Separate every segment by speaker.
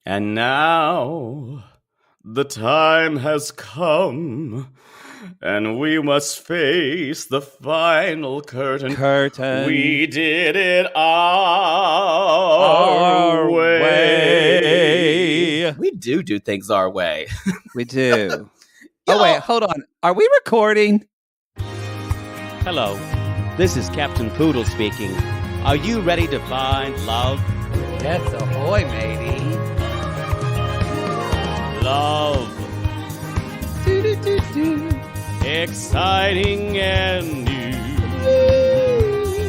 Speaker 1: And now the time has come, and we must face the final curtain. We did it our way. We do things our way.
Speaker 2: We do. Oh, wait, hold on. Are we recording?
Speaker 3: Hello, this is Captain Poodle speaking. Are you ready to find love?
Speaker 2: Yes, ahoy, matey.
Speaker 3: Love. Exciting and new.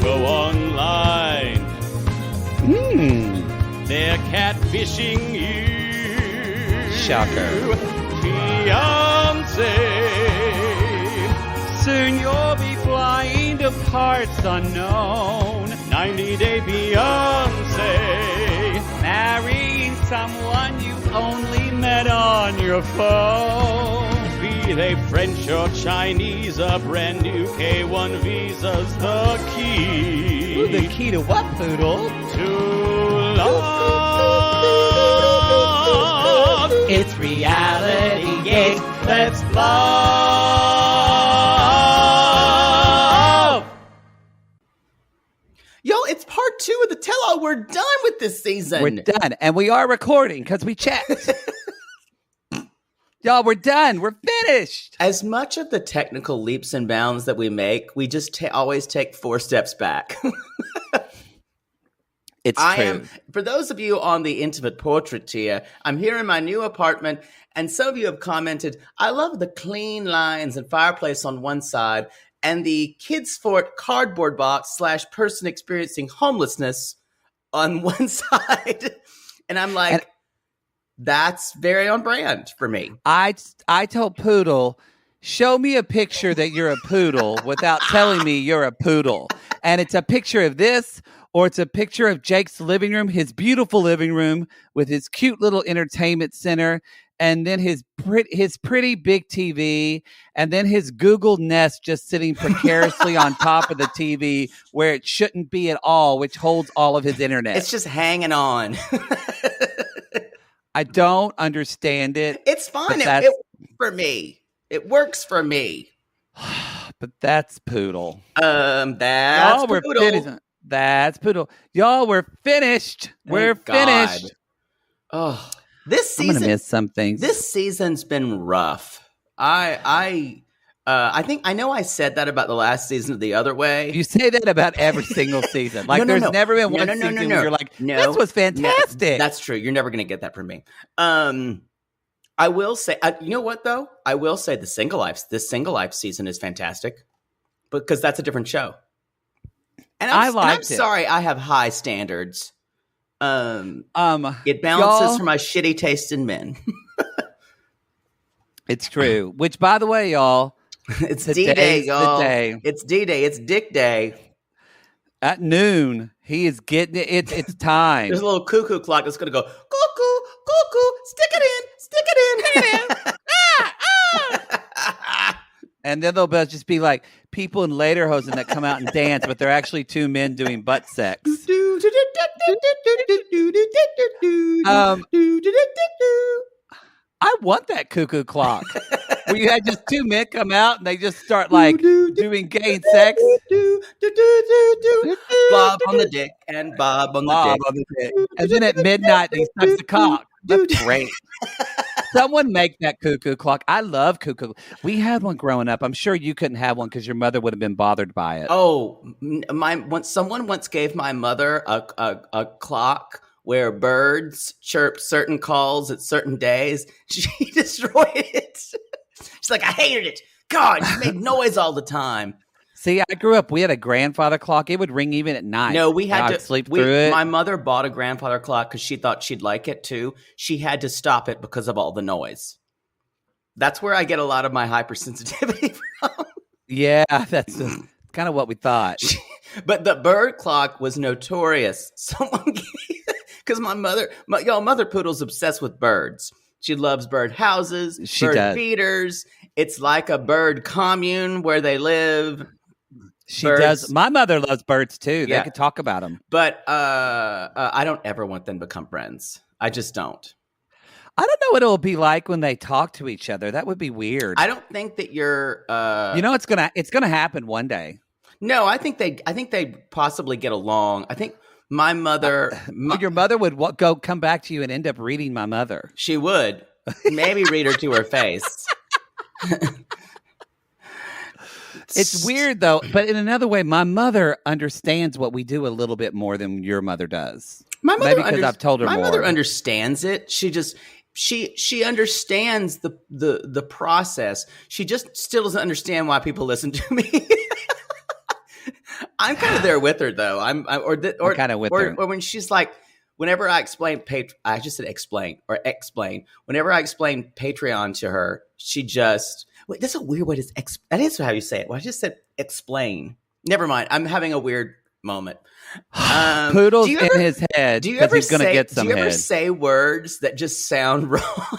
Speaker 3: Go online. They're catfishing you.
Speaker 2: Shocker.
Speaker 3: Fiancé. Soon you'll be flying to parts unknown. 90-day Beyonce. Marrying someone you only met on your phone. Be they French or Chinese, a brand new K1 visa's the key.
Speaker 2: Ooh, the key to what, Poodle?
Speaker 3: To love. It's reality gaze. Let's love.
Speaker 1: Yo, it's part 2 of the tell-all. We're done with this season.
Speaker 2: We're done. And we are recording because we checked. Y'all, we're done. We're finished.
Speaker 1: As much of the technical leaps and bounds that we make, we just always take 4 steps back.
Speaker 2: It's true.
Speaker 1: For those of you on the Intimate Portrait tier, I'm here in my new apartment, and some of you have commented, I love the clean lines and fireplace on one side, and the Kids Fort cardboard box / person experiencing homelessness on one side. And I'm like, that's very on brand for me.
Speaker 2: I told Poodle, show me a picture that you're a poodle without telling me you're a poodle. And it's a picture of this, or it's a picture of Jake's living room, his beautiful living room with his cute little entertainment center, and then his pretty big TV, and then his Google Nest just sitting precariously on top of the TV where it shouldn't be at all, which holds all of his internet.
Speaker 1: It's just hanging on.
Speaker 2: I don't understand it.
Speaker 1: It's fine. It works for me. It works for me.
Speaker 2: But that's Poodle.
Speaker 1: That's Poodle.
Speaker 2: That's Poodle. Y'all, we're finished. We're finished.
Speaker 1: Oh, this season.
Speaker 2: I'm gonna miss some things.
Speaker 1: This season's been rough. I think I know I said that about the last season of The Other Way.
Speaker 2: You say that about every single season. Like there's never been one season where you're like, this was fantastic.
Speaker 1: That's true. You're never going to get that from me. I will say, you know what though? I will say this Single Life season is fantastic because that's a different show. And I'm sorry, I have high standards. It balances for my shitty taste in men.
Speaker 2: It's true. Which, by the way, y'all,
Speaker 1: it's D-Day, y'all. It's D-Day. It's Dick Day.
Speaker 2: At noon, he is getting it. It's time.
Speaker 1: There's a little cuckoo clock that's going to go, cuckoo, cuckoo, stick it in.
Speaker 2: And then they'll just be like people in lederhosen that come out and dance, but they're actually 2 men doing butt sex. I want that cuckoo clock where you had just 2 men come out and they just start like doing gay sex.
Speaker 1: Bob on the dick and Bob on the dick.
Speaker 2: And then at midnight they suck the cock. That's great. Someone make that cuckoo clock. I love cuckoo. We had one growing up. I'm sure you couldn't have one because your mother would have been bothered by it.
Speaker 1: Oh, someone once gave my mother a clock where birds chirp certain calls at certain days. She destroyed it. She's like, I hated it. God, you made noise all the time.
Speaker 2: See, I grew up, we had a grandfather clock. It would ring even at night.
Speaker 1: No, we had to
Speaker 2: sleep through it.
Speaker 1: My mother bought a grandfather clock because she thought she'd like it too. She had to stop it because of all the noise. That's where I get a lot of my hypersensitivity from.
Speaker 2: Yeah, that's kind of what we thought.
Speaker 1: But the bird clock was notorious. Because mother poodle's obsessed with birds. She loves bird houses, bird feeders. It's like a bird commune where they live.
Speaker 2: She does. My mother loves birds too. They could talk about them.
Speaker 1: But I don't ever want them to become friends. I just don't.
Speaker 2: I don't know what it'll be like when they talk to each other. That would be weird.
Speaker 1: I don't think that you're.
Speaker 2: It's gonna happen one day.
Speaker 1: No, I think they possibly get along. I think my mother.
Speaker 2: Your mother would come back to you and end up reading my mother.
Speaker 1: She would maybe read her to her face.
Speaker 2: It's weird though, but in another way, my mother understands what we do a little bit more than your mother does.
Speaker 1: My mother,
Speaker 2: maybe because I've told her more.
Speaker 1: My mother understands it. She understands the process. She just still doesn't understand why people listen to me. I'm kind of there with her though. I'm kind of with her. Or when she's like, whenever I explain I just said explain. Whenever I explain Patreon to her, she just wait. That's a weird way to that is how you say it. Well, I just said explain. Never mind. I'm having a weird moment.
Speaker 2: Poodle's in his head.
Speaker 1: Do you ever
Speaker 2: head.
Speaker 1: say words that just sound wrong?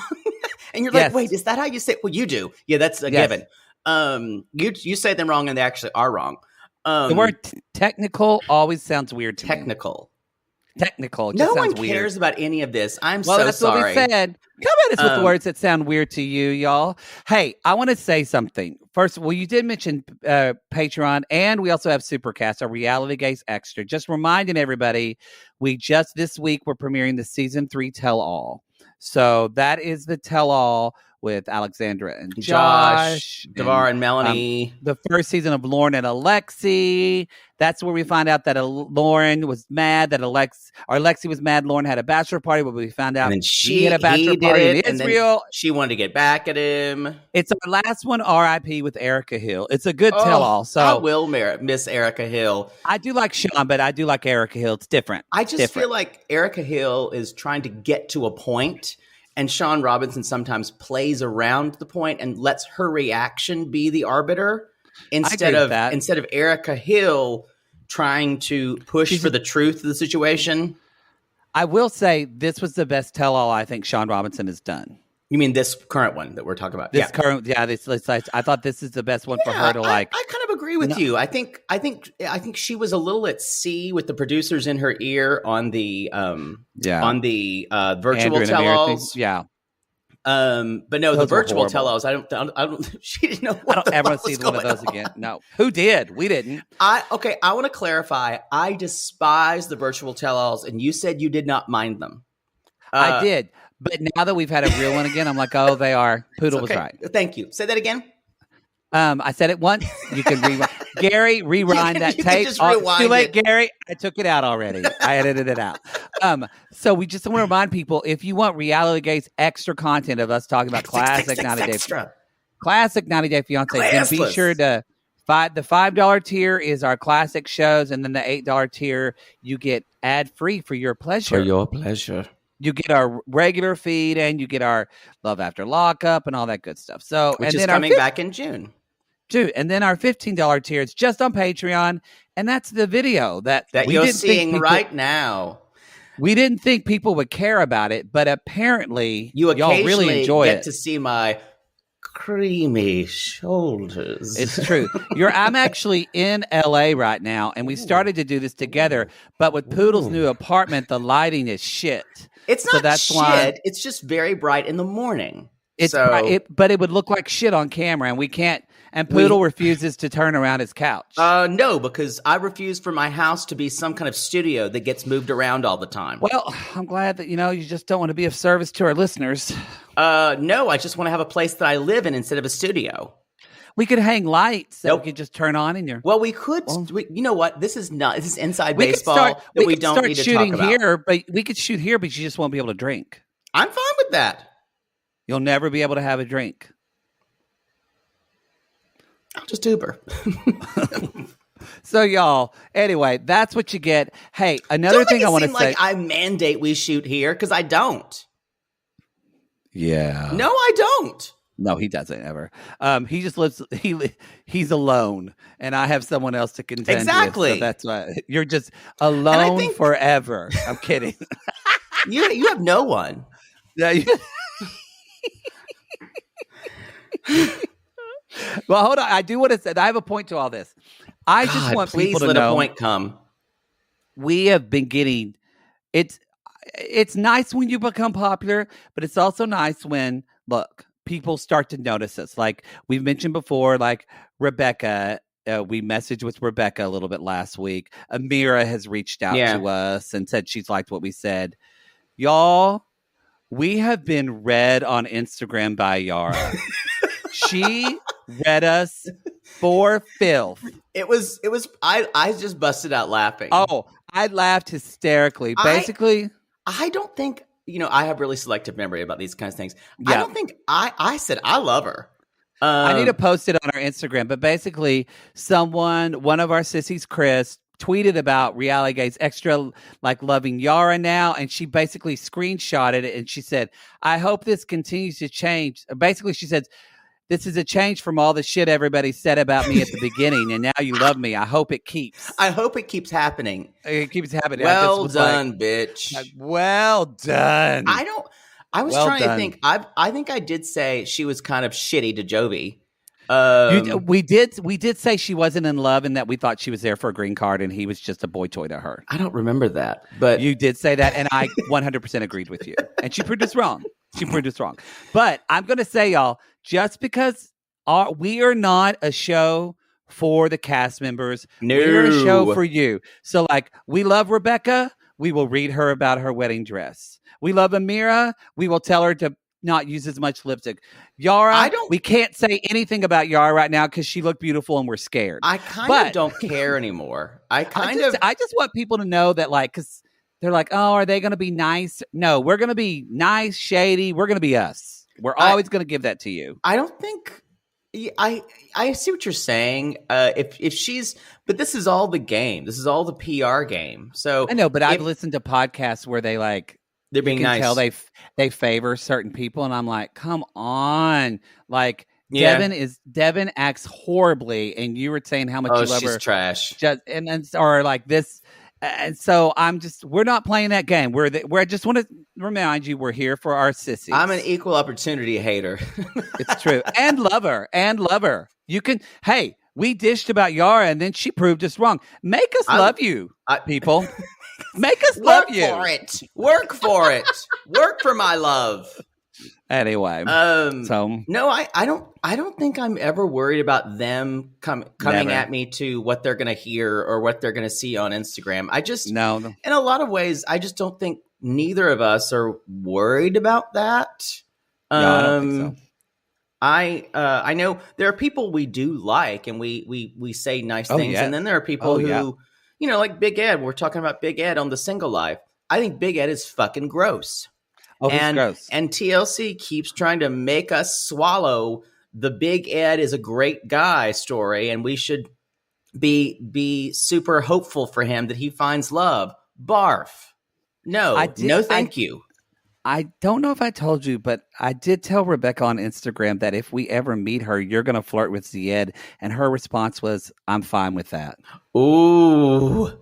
Speaker 1: And you're like, wait, is that how you say it? Well, you do. Yeah, that's a given. You say them wrong and they actually are wrong.
Speaker 2: The word technical always sounds weird to me. Technical.
Speaker 1: No one cares about any of this. I'm so
Speaker 2: that's
Speaker 1: sorry.
Speaker 2: What we said. Come at us with the words that sound weird to you, y'all. Hey, I want to say something. First of all, you did mention Patreon, and we also have Supercast, our Reality Gaze Extra. Just reminding everybody, this week we're premiering the season 3 tell-all. So that is the tell-all with Alexandra and Josh,
Speaker 1: Devar and Melanie.
Speaker 2: The first season of Lauren and Alexi. That's where we find out that Lauren was mad that Alexi was mad. Lauren had a bachelor party, but we found out she had a bachelor party in Israel.
Speaker 1: She wanted to get back at him.
Speaker 2: It's our last one, R.I.P. with Erica Hill. It's a good tell-all. So
Speaker 1: I will miss Erica Hill.
Speaker 2: I do like Sean, but I do like Erica Hill. It's different.
Speaker 1: I just feel like Erica Hill is trying to get to a point. And Sean Robinson sometimes plays around the point and lets her reaction be the arbiter instead of Erica Hill trying to push for the truth of the situation.
Speaker 2: I will say this was the best tell-all I think Sean Robinson has done.
Speaker 1: You mean this current one that we're talking about?
Speaker 2: I thought this is the best one for her to like.
Speaker 1: I kind of agree with you. I think she was a little at sea with the producers in her ear on the virtual tell-alls.
Speaker 2: Yeah.
Speaker 1: But no, the virtual tell-alls. I don't. She didn't know. I don't ever see one of those
Speaker 2: again. No, who did? We didn't.
Speaker 1: I want to clarify. I despise the virtual tell-alls, and you said you did not mind them.
Speaker 2: I did. But now that we've had a real one again, I'm like, oh, they are. Poodle was right.
Speaker 1: Thank you. Say that again.
Speaker 2: I said it once. You can rewind. Gary, rewind that tape.
Speaker 1: Just rewind
Speaker 2: too late, Gary. I took it out already. I edited it out. So we just want to remind people, if you want Reality Gaze extra content of us talking about classic 90 Day Fiance, then be sure to the $5 tier is our classic shows, and then the $8 tier you get ad free for your pleasure.
Speaker 1: For your pleasure.
Speaker 2: You get our regular feed, and you get our Love After Lockup and all that good stuff. So,
Speaker 1: which is coming back in June.
Speaker 2: And then our $15 tier is just on Patreon, and that's the video that
Speaker 1: you're seeing right now.
Speaker 2: We didn't think people would care about it, but apparently y'all really enjoy
Speaker 1: get to see my creamy shoulders.
Speaker 2: It's true. I'm actually in LA right now, and we started to do this together, but with Poodle's new apartment, the lighting is shit.
Speaker 1: It's not shit. It's just very bright in the morning.
Speaker 2: But it would look like shit on camera, and we can't. And Poodle refuses to turn around his couch.
Speaker 1: No, because I refuse for my house to be some kind of studio that gets moved around all the time.
Speaker 2: Well, I'm glad that you just don't want to be of service to our listeners.
Speaker 1: No, I just want to have a place that I live in instead of a studio.
Speaker 2: We could hang lights that we could just turn on in your.
Speaker 1: Well, we could. You know what? This is inside baseball that we don't need to talk about.
Speaker 2: Here, but we could shoot here, but you just won't be able to drink.
Speaker 1: I'm fine with that.
Speaker 2: You'll never be able to have a drink.
Speaker 1: I'll just Uber.
Speaker 2: So, y'all, anyway, that's what you get. Hey, another thing I want to say.
Speaker 1: Like I mandate we shoot here because I don't.
Speaker 2: Yeah.
Speaker 1: No, I don't.
Speaker 2: No, he doesn't ever. He just lives. He's alone, and I have someone else to contend
Speaker 1: exactly.
Speaker 2: with. So that's why you're just alone forever. I'm kidding.
Speaker 1: You have no one.
Speaker 2: Yeah. Well, hold on. I do want to say I have a point to all this. I just want people to know.
Speaker 1: Please let a point come.
Speaker 2: We have been getting it's nice when you become popular, but it's also nice when, look, people start to notice us. Like we've mentioned before, like Rebecca. We messaged with Rebecca a little bit last week. Amira has reached out to us and said she's liked what we said. Y'all, we have been read on Instagram by Yara. She read us for filth.
Speaker 1: It was I just busted out laughing.
Speaker 2: Oh, I laughed hysterically. Basically,
Speaker 1: I don't think, I have really selective memory about these kinds of things. Yeah. I don't think I said I love her.
Speaker 2: I need to post it on our Instagram, but basically one of our sissies, Chris, tweeted about Reality Gate's extra like loving Yara now, and she basically screenshotted it and she said, I hope this continues to change. Basically, she said, this is a change from all the shit everybody said about me at the beginning, and now you love me. I hope it keeps.
Speaker 1: I hope it keeps happening.
Speaker 2: It keeps happening.
Speaker 1: Well done, bitch.
Speaker 2: Well done.
Speaker 1: I was trying to think. I think I did say she was kind of shitty to Jovi.
Speaker 2: We did say she wasn't in love and that we thought she was there for a green card and he was just a boy toy to her.
Speaker 1: I don't remember that, but
Speaker 2: you did say that, and I 100% agreed with you. And she proved us wrong. But I'm going to say, y'all, just because we are not a show for the cast members, we're a show for you. So, like, we love Rebecca. We will read her about her wedding dress. We love Amira. We will tell her to not use as much lipstick. Yara, we can't say anything about Yara right now because she looked beautiful and we're scared.
Speaker 1: I kind of don't care anymore. I
Speaker 2: just want people to know that, like, because they're like, oh, are they going to be nice? No, we're going to be nice, shady. We're going to be us. We're always going to give that to you.
Speaker 1: I don't think I see what you're saying. If she's, but this is all the game. This is all the PR game. So
Speaker 2: I know, but I've listened to podcasts where they like,
Speaker 1: they're being nice.
Speaker 2: Tell they favor certain people, and I'm like, come on, like Devin acts horribly, and you were saying how much you love her.
Speaker 1: She's trash.
Speaker 2: Or like this, and so we're not playing that game. I just want to remind you, we're here for our sissies.
Speaker 1: I'm an equal opportunity hater.
Speaker 2: It's true, and lover. You can. Hey, we dished about Yara, and then she proved us wrong. Make us love you, people. Make us love you.
Speaker 1: Work for it. Work for my love.
Speaker 2: Anyway, so
Speaker 1: no, I don't think I'm ever worried about them coming at me to what they're going to hear or what they're going to see on Instagram. No. In a lot of ways, I just don't think neither of us are worried about that.
Speaker 2: No, I don't think so.
Speaker 1: I know there are people we do like, and we say nice things, and then there are people who. Like Big Ed. We're talking about Big Ed on the Single Life. I think Big Ed is fucking gross.
Speaker 2: Oh, he's gross.
Speaker 1: And TLC keeps trying to make us swallow the Big Ed is a great guy story, and we should be super hopeful for him that he finds love. Barf. No, thank you.
Speaker 2: I don't know if I told you, but I did tell Rebecca on Instagram that if we ever meet her, you're going to flirt with Zied. And her response was, I'm fine with that.
Speaker 1: Ooh.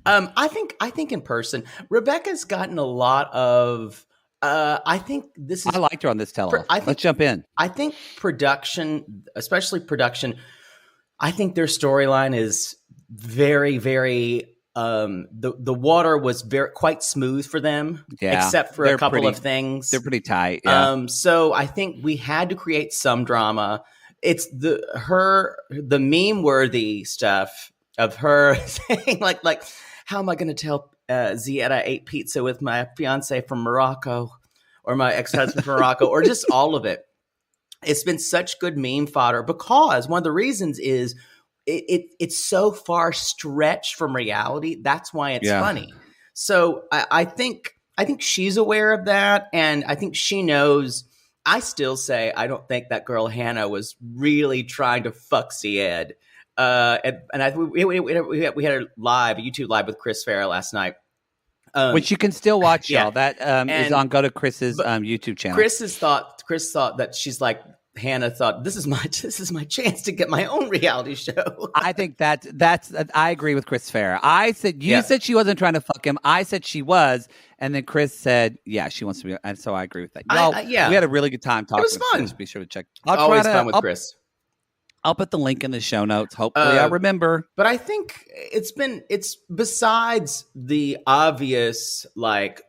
Speaker 1: I think in person, Rebecca's gotten a lot of, I think this is.
Speaker 2: I liked her on this tell-off. Let's jump in.
Speaker 1: I think production, especially production, I think their storyline is very, very, the water was quite smooth for them, except for a couple of things.
Speaker 2: They're pretty tight. Yeah.
Speaker 1: So I think we had to create some drama. It's the meme worthy stuff of her saying like, how am I going to tell Zied I ate pizza with my fiance from Morocco or my ex-husband from Morocco or just all of it. It's been such good meme fodder because one of the reasons is it's so far stretched from reality. That's why it's funny. So I think she's aware of that, and I think she knows. I still say I don't think that girl Hannah was really trying to fuck Zied. And we had a YouTube live with Chris Farah last night.
Speaker 2: Which you can still watch, y'all. That is on. Go to Chris's YouTube channel.
Speaker 1: Chris thought that she's like, Hannah thought this is my chance to get my own reality show.
Speaker 2: I think that's I agree with Chris Farah. I said said she wasn't trying to fuck him. I said she was, and then Chris said, yeah, she wants to be, and so I agree with that. We had a really good time talking.
Speaker 1: It was fun.
Speaker 2: Chris. Be sure to check.
Speaker 1: Always fun with Chris.
Speaker 2: I'll put the link in the show notes. Hopefully, I remember.
Speaker 1: But I think it's besides the obvious like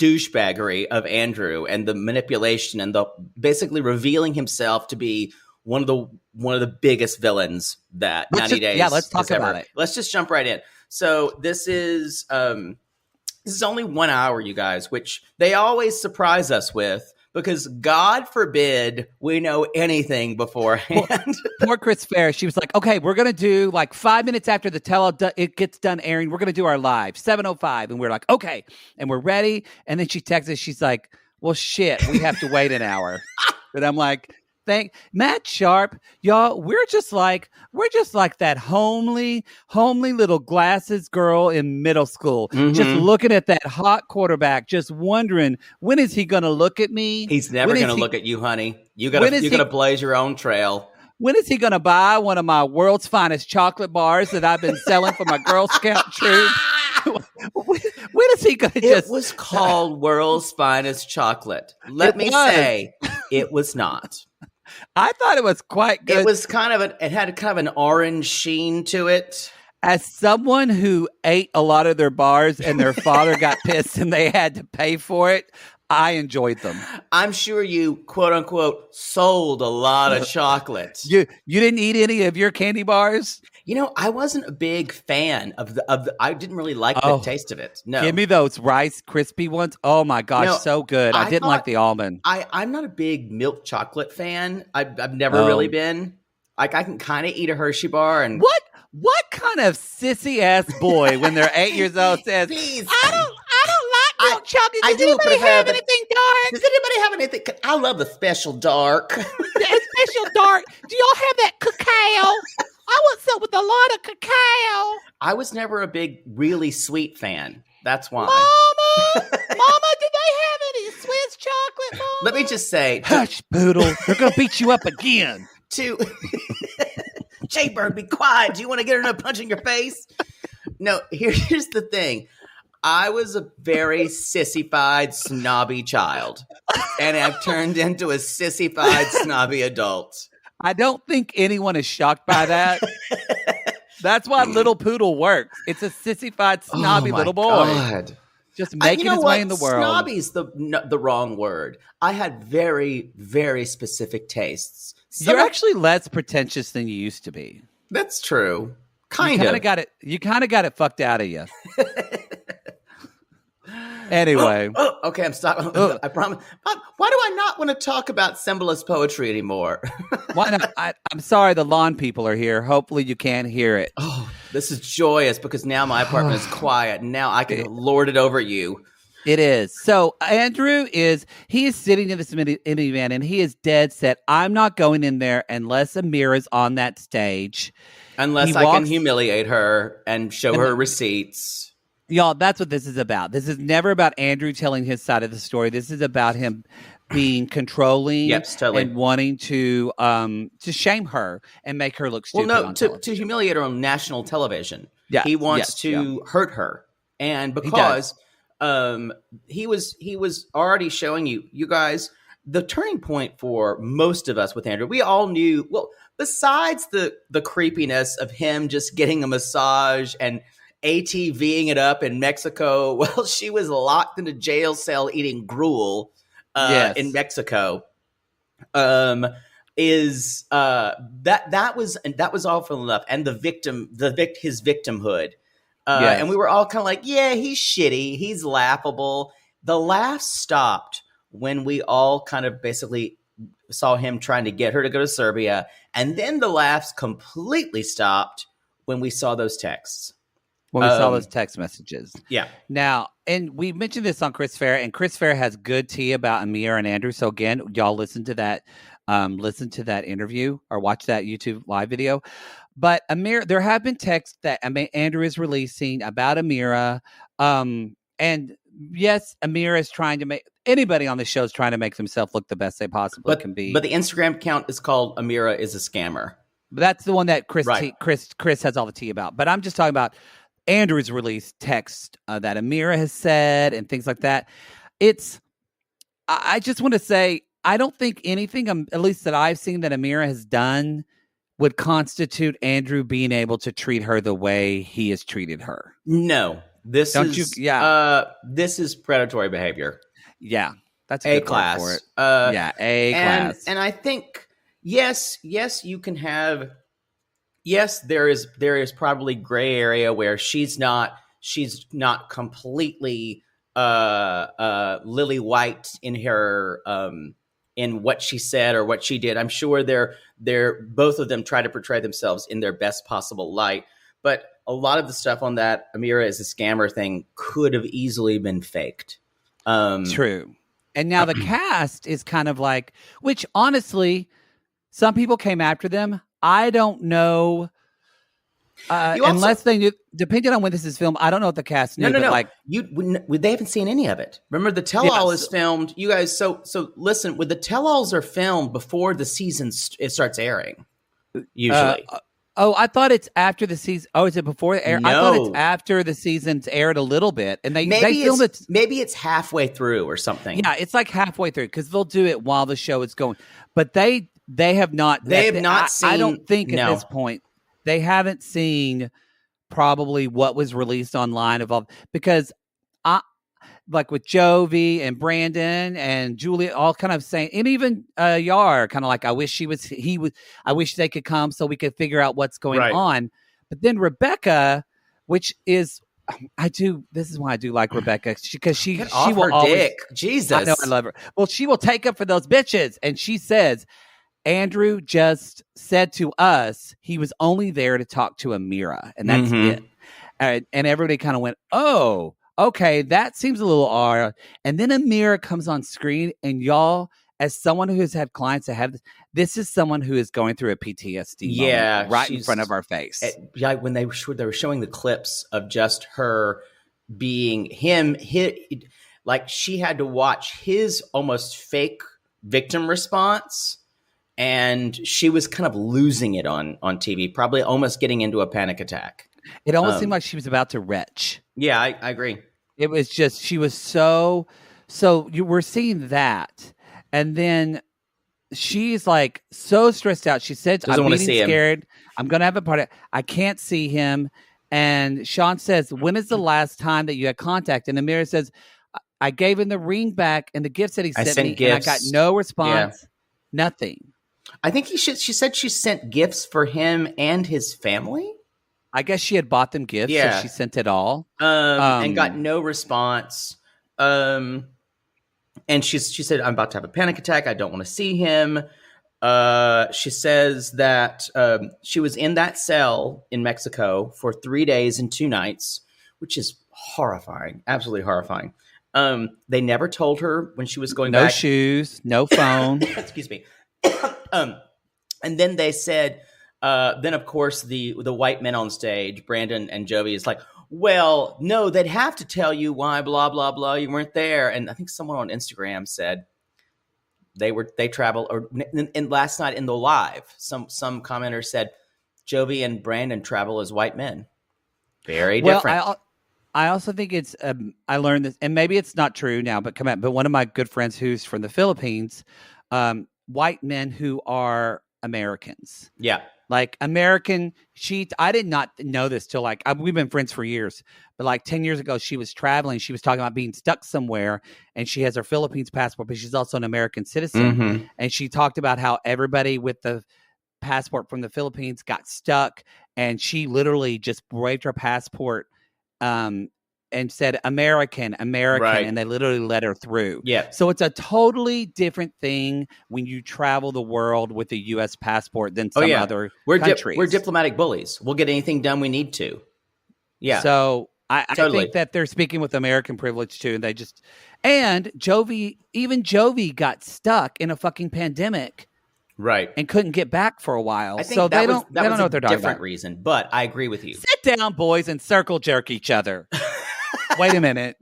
Speaker 1: douchebaggery of Andrew and the manipulation and the basically revealing himself to be one of the biggest villains that 90 Days.
Speaker 2: Yeah, let's talk about it.
Speaker 1: Let's just jump right in. So this is only 1 hour, you guys, which they always surprise us with. Because God forbid we know anything beforehand.
Speaker 2: Poor Chris Fair, she was like, okay, we're going to do like 5 minutes after it gets done airing, we're going to do our live, 7:05. And we're like, okay. And we're ready. And then she texts us, she's like, well, shit, we have to wait an hour. And I'm like, Matt Sharp, y'all, we're just like that homely little glasses girl in middle school, just looking at that hot quarterback, just wondering, when is he going to look at me?
Speaker 1: He's never going to look at you, honey. You got to blaze your own trail.
Speaker 2: When is he going to buy one of my world's finest chocolate bars that I've been selling for my Girl Scout troop? When is he going to
Speaker 1: It was called World's Finest Chocolate. Let me say, it was not.
Speaker 2: I thought it was quite good.
Speaker 1: It was it had kind of an orange sheen to it.
Speaker 2: As someone who ate a lot of their bars and their father got pissed and they had to pay for it, I enjoyed them.
Speaker 1: I'm sure you, quote unquote, sold a lot of chocolate.
Speaker 2: You didn't eat any of your candy bars?
Speaker 1: You know, I wasn't a big fan of the I didn't really like the taste of it. No.
Speaker 2: Give me those Rice Krispie ones. Oh my gosh, so good. I didn't like the almond.
Speaker 1: I'm not a big milk chocolate fan. I've never really been. Like, I can kind of eat a Hershey bar and
Speaker 2: What kind of sissy ass boy when they're 8 years old says,
Speaker 1: please,
Speaker 2: I don't like milk chocolate. Does
Speaker 1: do
Speaker 2: anybody have anything dark?
Speaker 1: Does anybody have anything? I love the special dark.
Speaker 2: Special dark. Do y'all have that cacao? I want some with a lot of cacao.
Speaker 1: I was never a big, really sweet fan. That's why.
Speaker 2: Mama, did they have any Swiss chocolate, Mama?
Speaker 1: Let me just say.
Speaker 2: Hush, Poodle. They're going to beat you up again.
Speaker 1: Jaybird, be quiet. Do you want to get another punch in your face? No, here's the thing. I was a very sissified, snobby child. And I've turned into a sissified, snobby adult.
Speaker 2: I don't think anyone is shocked by that. That's why Little Poodle works. It's a sissified, snobby little boy.
Speaker 1: God.
Speaker 2: Just making his way in the world.
Speaker 1: Snobby's the wrong word. I had very, very specific tastes.
Speaker 2: You're actually less pretentious than you used to be.
Speaker 1: That's true.
Speaker 2: You kind of got it fucked out of you. Anyway.
Speaker 1: Okay, I'm stopping. I promise. Why do I not want to talk about symbolist poetry anymore?
Speaker 2: Why not? I'm sorry the lawn people are here. Hopefully you can't hear it.
Speaker 1: Oh, this is joyous because now my apartment is quiet and now I can lord it over you.
Speaker 2: It is. So Andrew is sitting in this minivan and he is dead set. I'm not going in there unless Amira's on that stage.
Speaker 1: Unless I can humiliate her and show her receipts.
Speaker 2: Y'all, that's what this is about. This is never about Andrew telling his side of the story. This is about him being controlling and wanting to shame her and make her look stupid.
Speaker 1: Well, no, to humiliate her on national television.
Speaker 2: Yeah,
Speaker 1: he wants to hurt her, and because he was already showing you guys the turning point for most of us with Andrew. We all knew. Well, besides the creepiness of him just getting a massage and ATVing it up in Mexico while she was locked in a jail cell eating gruel in Mexico. That was awful enough. And his victimhood. And we were all kind of like, yeah, he's shitty. He's laughable. The laughs stopped when we all kind of basically saw him trying to get her to go to Serbia. And then the laughs completely stopped when we saw those texts.
Speaker 2: When we saw those text messages.
Speaker 1: Yeah.
Speaker 2: Now, and we mentioned this on Chris Fair, and Chris Fair has good tea about Amir and Andrew. So again, y'all listen to that interview or watch that YouTube live video. But Amir, there have been texts that Andrew is releasing about Amira. And yes, Amira is trying to make anybody on the show is trying to make themselves look the best they possibly can be.
Speaker 1: But the Instagram account is called Amira is a Scammer.
Speaker 2: But that's the one that Chris has all the tea about. But I'm just talking about Andrew's released text that Amira has said and things like that. I just want to say, I don't think anything, at least that I've seen that Amira has done, would constitute Andrew being able to treat her the way he has treated her.
Speaker 1: No, This
Speaker 2: Don't
Speaker 1: is
Speaker 2: you? Yeah.
Speaker 1: this is predatory behavior.
Speaker 2: Yeah. That's a
Speaker 1: A
Speaker 2: good word
Speaker 1: class.
Speaker 2: for it. Yeah. A class.
Speaker 1: And I think yes, you can have there is probably gray area where she's not completely lily white in her in what she said or what she did. I'm sure they're both of them try to portray themselves in their best possible light, but a lot of the stuff on that Amira is a scammer thing could have easily been faked.
Speaker 2: True. And now the cast is kind of like, which honestly, some people came after them. I don't know. Unless they knew, depending on when this is filmed, I don't know what the cast knew.
Speaker 1: No.
Speaker 2: Like,
Speaker 1: they haven't seen any of it. Remember, the tell-all is filmed. You guys, so listen. With the tell-alls are filmed before the season it starts airing. Usually.
Speaker 2: I thought it's after the season. Oh, is it before the air?
Speaker 1: No.
Speaker 2: I thought it's after the season's aired a little bit, and they filmed it.
Speaker 1: Maybe it's halfway through or something.
Speaker 2: Yeah, it's like halfway through because they'll do it while the show is going. But they have not.
Speaker 1: They have not seen.
Speaker 2: I don't think at this point they haven't seen probably what was released online of all, because like with Jovi and Brandon and Julia, all kind of saying, and even Yar, kind of like, I wish I wish they could come so we could figure out what's going on. But then Rebecca, which is, this is why I do like Rebecca, because she will always,
Speaker 1: dick. Jesus,
Speaker 2: I know, I love her. Well, she will take up for those bitches, and she says, Andrew just said to us he was only there to talk to Amira, and that's it. And everybody kind of went, oh, okay, that seems a little odd. And then Amira comes on screen, and y'all, as someone who has had clients that have this is someone who is going through a PTSD moment right in front of our face.
Speaker 1: When they were showing the clips of just her being like she had to watch his almost fake victim response, and she was kind of losing it on TV, probably almost getting into a panic attack.
Speaker 2: It almost seemed like she was about to retch.
Speaker 1: Yeah, I agree.
Speaker 2: It was just, she was so you were seeing that. And then she's like so stressed out. She said, I'm getting scared. I'm going to have a party. I can't see him. And Sean says, when is the last time that you had contact? And Amira says, I gave him the ring back and the gifts that he sent me. Gifts. And I got no response. Nothing.
Speaker 1: I think she said she sent gifts for him and his family.
Speaker 2: I guess she had bought them gifts, so she sent it all.
Speaker 1: And got no response. And she said, I'm about to have a panic attack. I don't want to see him. She says that she was in that cell in Mexico for 3 days and 2 nights, which is horrifying, absolutely horrifying. They never told her when she was going back.
Speaker 2: No shoes, no phone.
Speaker 1: Excuse me. And then they said, then of course the white men on stage, Brandon and Jovi, is like, well, no, they'd have to tell you why, blah, blah, blah, you weren't there. And I think someone on Instagram said they travel, or and last night in the live, some commenter said Jovi and Brandon travel as white men. Very different.
Speaker 2: Well, I also think it's, I learned this, and maybe it's not true now, but one of my good friends who's from the Philippines, white men who are Americans.
Speaker 1: Yeah.
Speaker 2: Like American, I did not know this till we've been friends for years, but like 10 years ago, she was traveling. She was talking about being stuck somewhere, and she has her Philippines passport, but she's also an American citizen. Mm-hmm. And she talked about how everybody with the passport from the Philippines got stuck, and she literally just waved her passport and said American, right. And they literally let her through.
Speaker 1: Yeah.
Speaker 2: So it's a totally different thing when you travel the world with a U.S. passport than some other countries.
Speaker 1: We're diplomatic bullies. We'll get anything done we need to. Yeah.
Speaker 2: So I think that they're speaking with American privilege too, and Jovi got stuck in a fucking pandemic.
Speaker 1: Right.
Speaker 2: And couldn't get back for a while.
Speaker 1: I think
Speaker 2: so
Speaker 1: they
Speaker 2: don't know what they're talking about.
Speaker 1: Different reason, but I agree with you.
Speaker 2: Sit down, boys, and circle jerk each other. Wait a minute.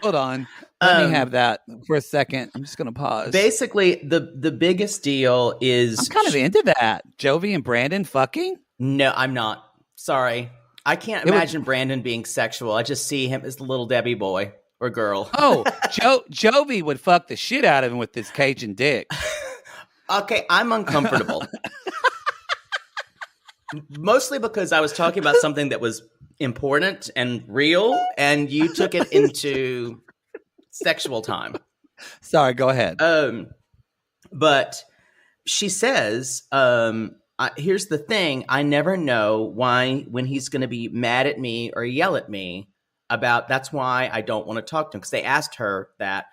Speaker 2: Hold on. Let me have that for a second. I'm just going to pause.
Speaker 1: Basically, the biggest deal is...
Speaker 2: I'm kind of into that. Jovi and Brandon fucking?
Speaker 1: No, I'm not. Sorry. I can't imagine Brandon being sexual. I just see him as the little Debbie boy or girl.
Speaker 2: Oh, Jovi would fuck the shit out of him with this Cajun dick.
Speaker 1: Okay, I'm uncomfortable. Mostly because I was talking about something that was important and real, and you took it into sexual time.
Speaker 2: Sorry, go ahead.
Speaker 1: But she says, here's the thing. I never know when he's going to be mad at me or yell at me that's why I don't want to talk to him. Because they asked her that.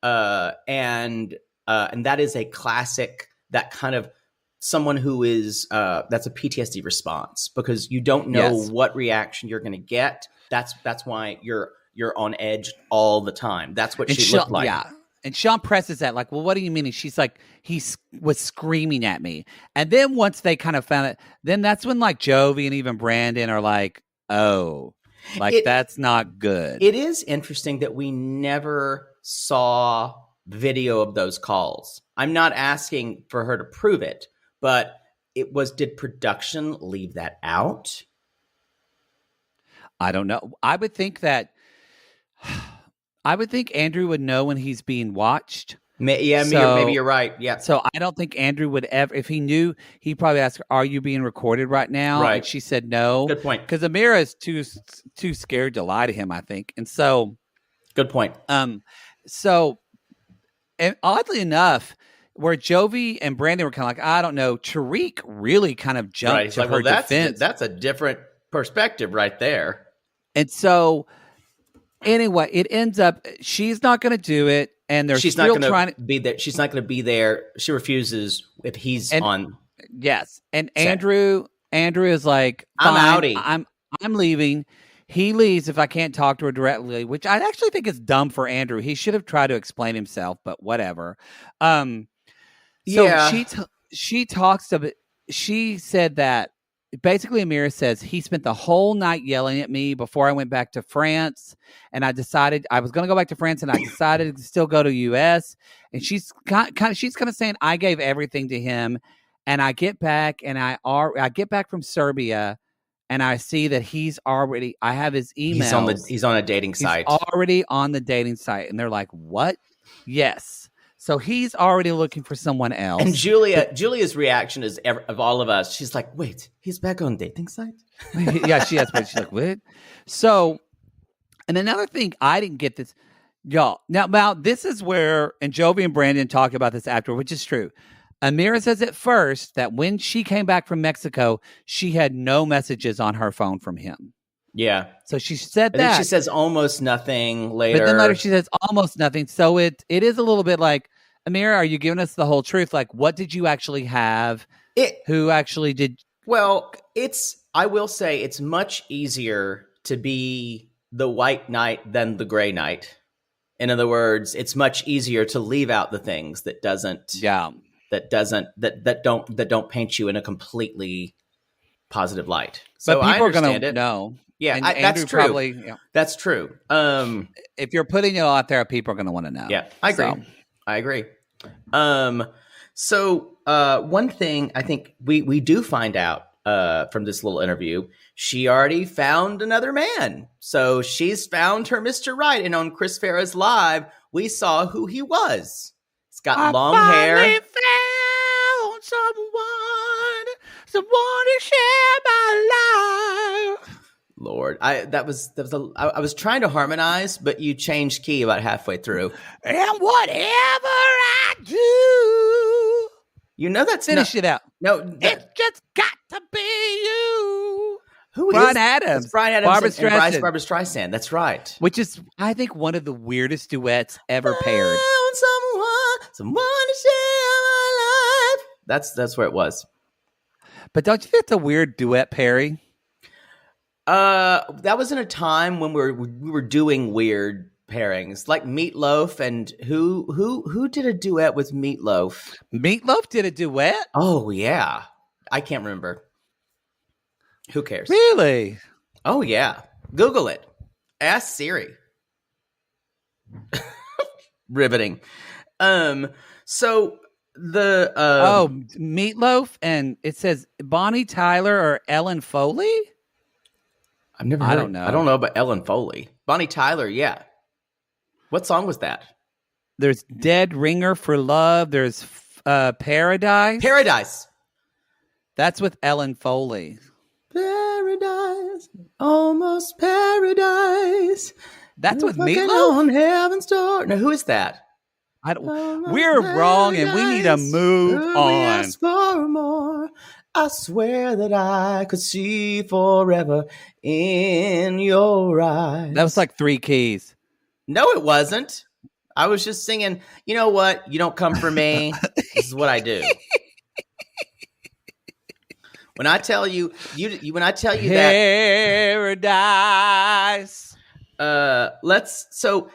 Speaker 1: And that is a classic, that kind of someone who is, that's a PTSD response, because you don't know what reaction you're going to get. That's why you're on edge all the time. That's what she looked like.
Speaker 2: Yeah. And Sean presses that, like, well, what do you mean? And she's like, was screaming at me. And then once they kind of found it, then that's when like Jovi and even Brandon are like, oh, like that's not good.
Speaker 1: It is interesting that we never saw video of those calls. I'm not asking for her to prove it, but did production leave that out?
Speaker 2: I don't know. I would think Andrew would know when he's being watched.
Speaker 1: Maybe you're right. Yeah.
Speaker 2: So I don't think Andrew would ever, if he knew, he'd probably ask her, are you being recorded right now?
Speaker 1: Right.
Speaker 2: And she said no.
Speaker 1: Good point.
Speaker 2: Because Amira is too scared to lie to him, I think. And so.
Speaker 1: Good point.
Speaker 2: So, and oddly enough, where Jovi and Brandon were kind of like, I don't know, Tariq really kind of jumped to her defense.
Speaker 1: That's a different perspective right there.
Speaker 2: And so, anyway, it ends up, she's not going to do it. And
Speaker 1: she's not going to be there. She's not going to be there. She refuses if he's on.
Speaker 2: Yes. And set. Andrew is like,
Speaker 1: I'm outie.
Speaker 2: I'm leaving. He leaves if I can't talk to her directly, which I actually think is dumb for Andrew. He should have tried to explain himself, but whatever. She talks about, she said that basically Amira says he spent the whole night yelling at me before I went back to France. And I decided I was going to go back to France, and I decided to still go to US. And she's kind of saying I gave everything to him. And I get back and I get back from Serbia, and I see that I have his emails.
Speaker 1: He's on a dating site.
Speaker 2: He's already on the dating site. And they're like, what? Yes. So he's already looking for someone else.
Speaker 1: And Julia's reaction is, of all of us, she's like, wait, he's back on dating site?
Speaker 2: Yeah, she has. But she's like, what? So, and another thing, I didn't get this. Y'all, now this is where, and Jovi and Brandon talk about this after, which is true. Amira says at first that when she came back from Mexico, she had no messages on her phone from him.
Speaker 1: Yeah.
Speaker 2: So she said
Speaker 1: and
Speaker 2: that.
Speaker 1: Then she says almost nothing later.
Speaker 2: But then later she says almost nothing. So it is a little bit like, Amira, are you giving us the whole truth? Like, what did you actually have? Who actually did?
Speaker 1: Well, I will say it's much easier to be the white knight than the gray knight. In other words, it's much easier to leave out the things that don't paint you in a completely positive light. So
Speaker 2: but people
Speaker 1: I understand
Speaker 2: are going to know.
Speaker 1: Yeah,
Speaker 2: that's true. Probably,
Speaker 1: that's true.
Speaker 2: If you're putting it out there, people are going to want to know.
Speaker 1: Yeah, I agree. So one thing I think we do find out from this little interview, she already found another man. So she's found her Mr. Right. And on Chris Farrah's Live, we saw who he was. He's got long hair.
Speaker 2: I found someone to share my life.
Speaker 1: Lord, I was trying to harmonize, but you changed key about halfway through.
Speaker 2: And whatever I do,
Speaker 1: you know that's
Speaker 2: finish it out.
Speaker 1: No,
Speaker 2: it's just got to be you.
Speaker 1: Who is
Speaker 2: Brian Adams?
Speaker 1: It's Brian Adams and Barbra Streisand. That's right.
Speaker 2: Which is, I think, one of the weirdest duets ever paired.
Speaker 1: Someone to share my life. That's where it was.
Speaker 2: But don't you think it's a weird duet pairing?
Speaker 1: That was in a time when we were doing weird pairings, like Meatloaf and who did a duet with Meatloaf?
Speaker 2: Meatloaf did a duet?
Speaker 1: Oh yeah, I can't remember. Who cares?
Speaker 2: Really?
Speaker 1: Oh yeah, Google it. Ask Siri. Riveting. So the
Speaker 2: Meatloaf, and it says Bonnie Tyler or Ellen Foley.
Speaker 1: I've never heard. I don't know. I don't know about Ellen Foley. Bonnie Tyler, yeah. What song was that?
Speaker 2: There's Dead Ringer for Love. There's Paradise.
Speaker 1: Paradise.
Speaker 2: That's with Ellen Foley.
Speaker 1: Paradise. paradise, almost paradise.
Speaker 2: That's with
Speaker 1: Fucking
Speaker 2: Meatloaf?
Speaker 1: on heaven's door. Now, who is that?
Speaker 2: We're wrong, and we need to move
Speaker 1: We
Speaker 2: on.
Speaker 1: ask for more. I swear that I could see forever in your eyes.
Speaker 2: That was like 3 keys.
Speaker 1: No, it wasn't. I was just singing, you know what? You don't come for me. This is what I do. When I tell you, when I tell you
Speaker 2: Paradise.
Speaker 1: so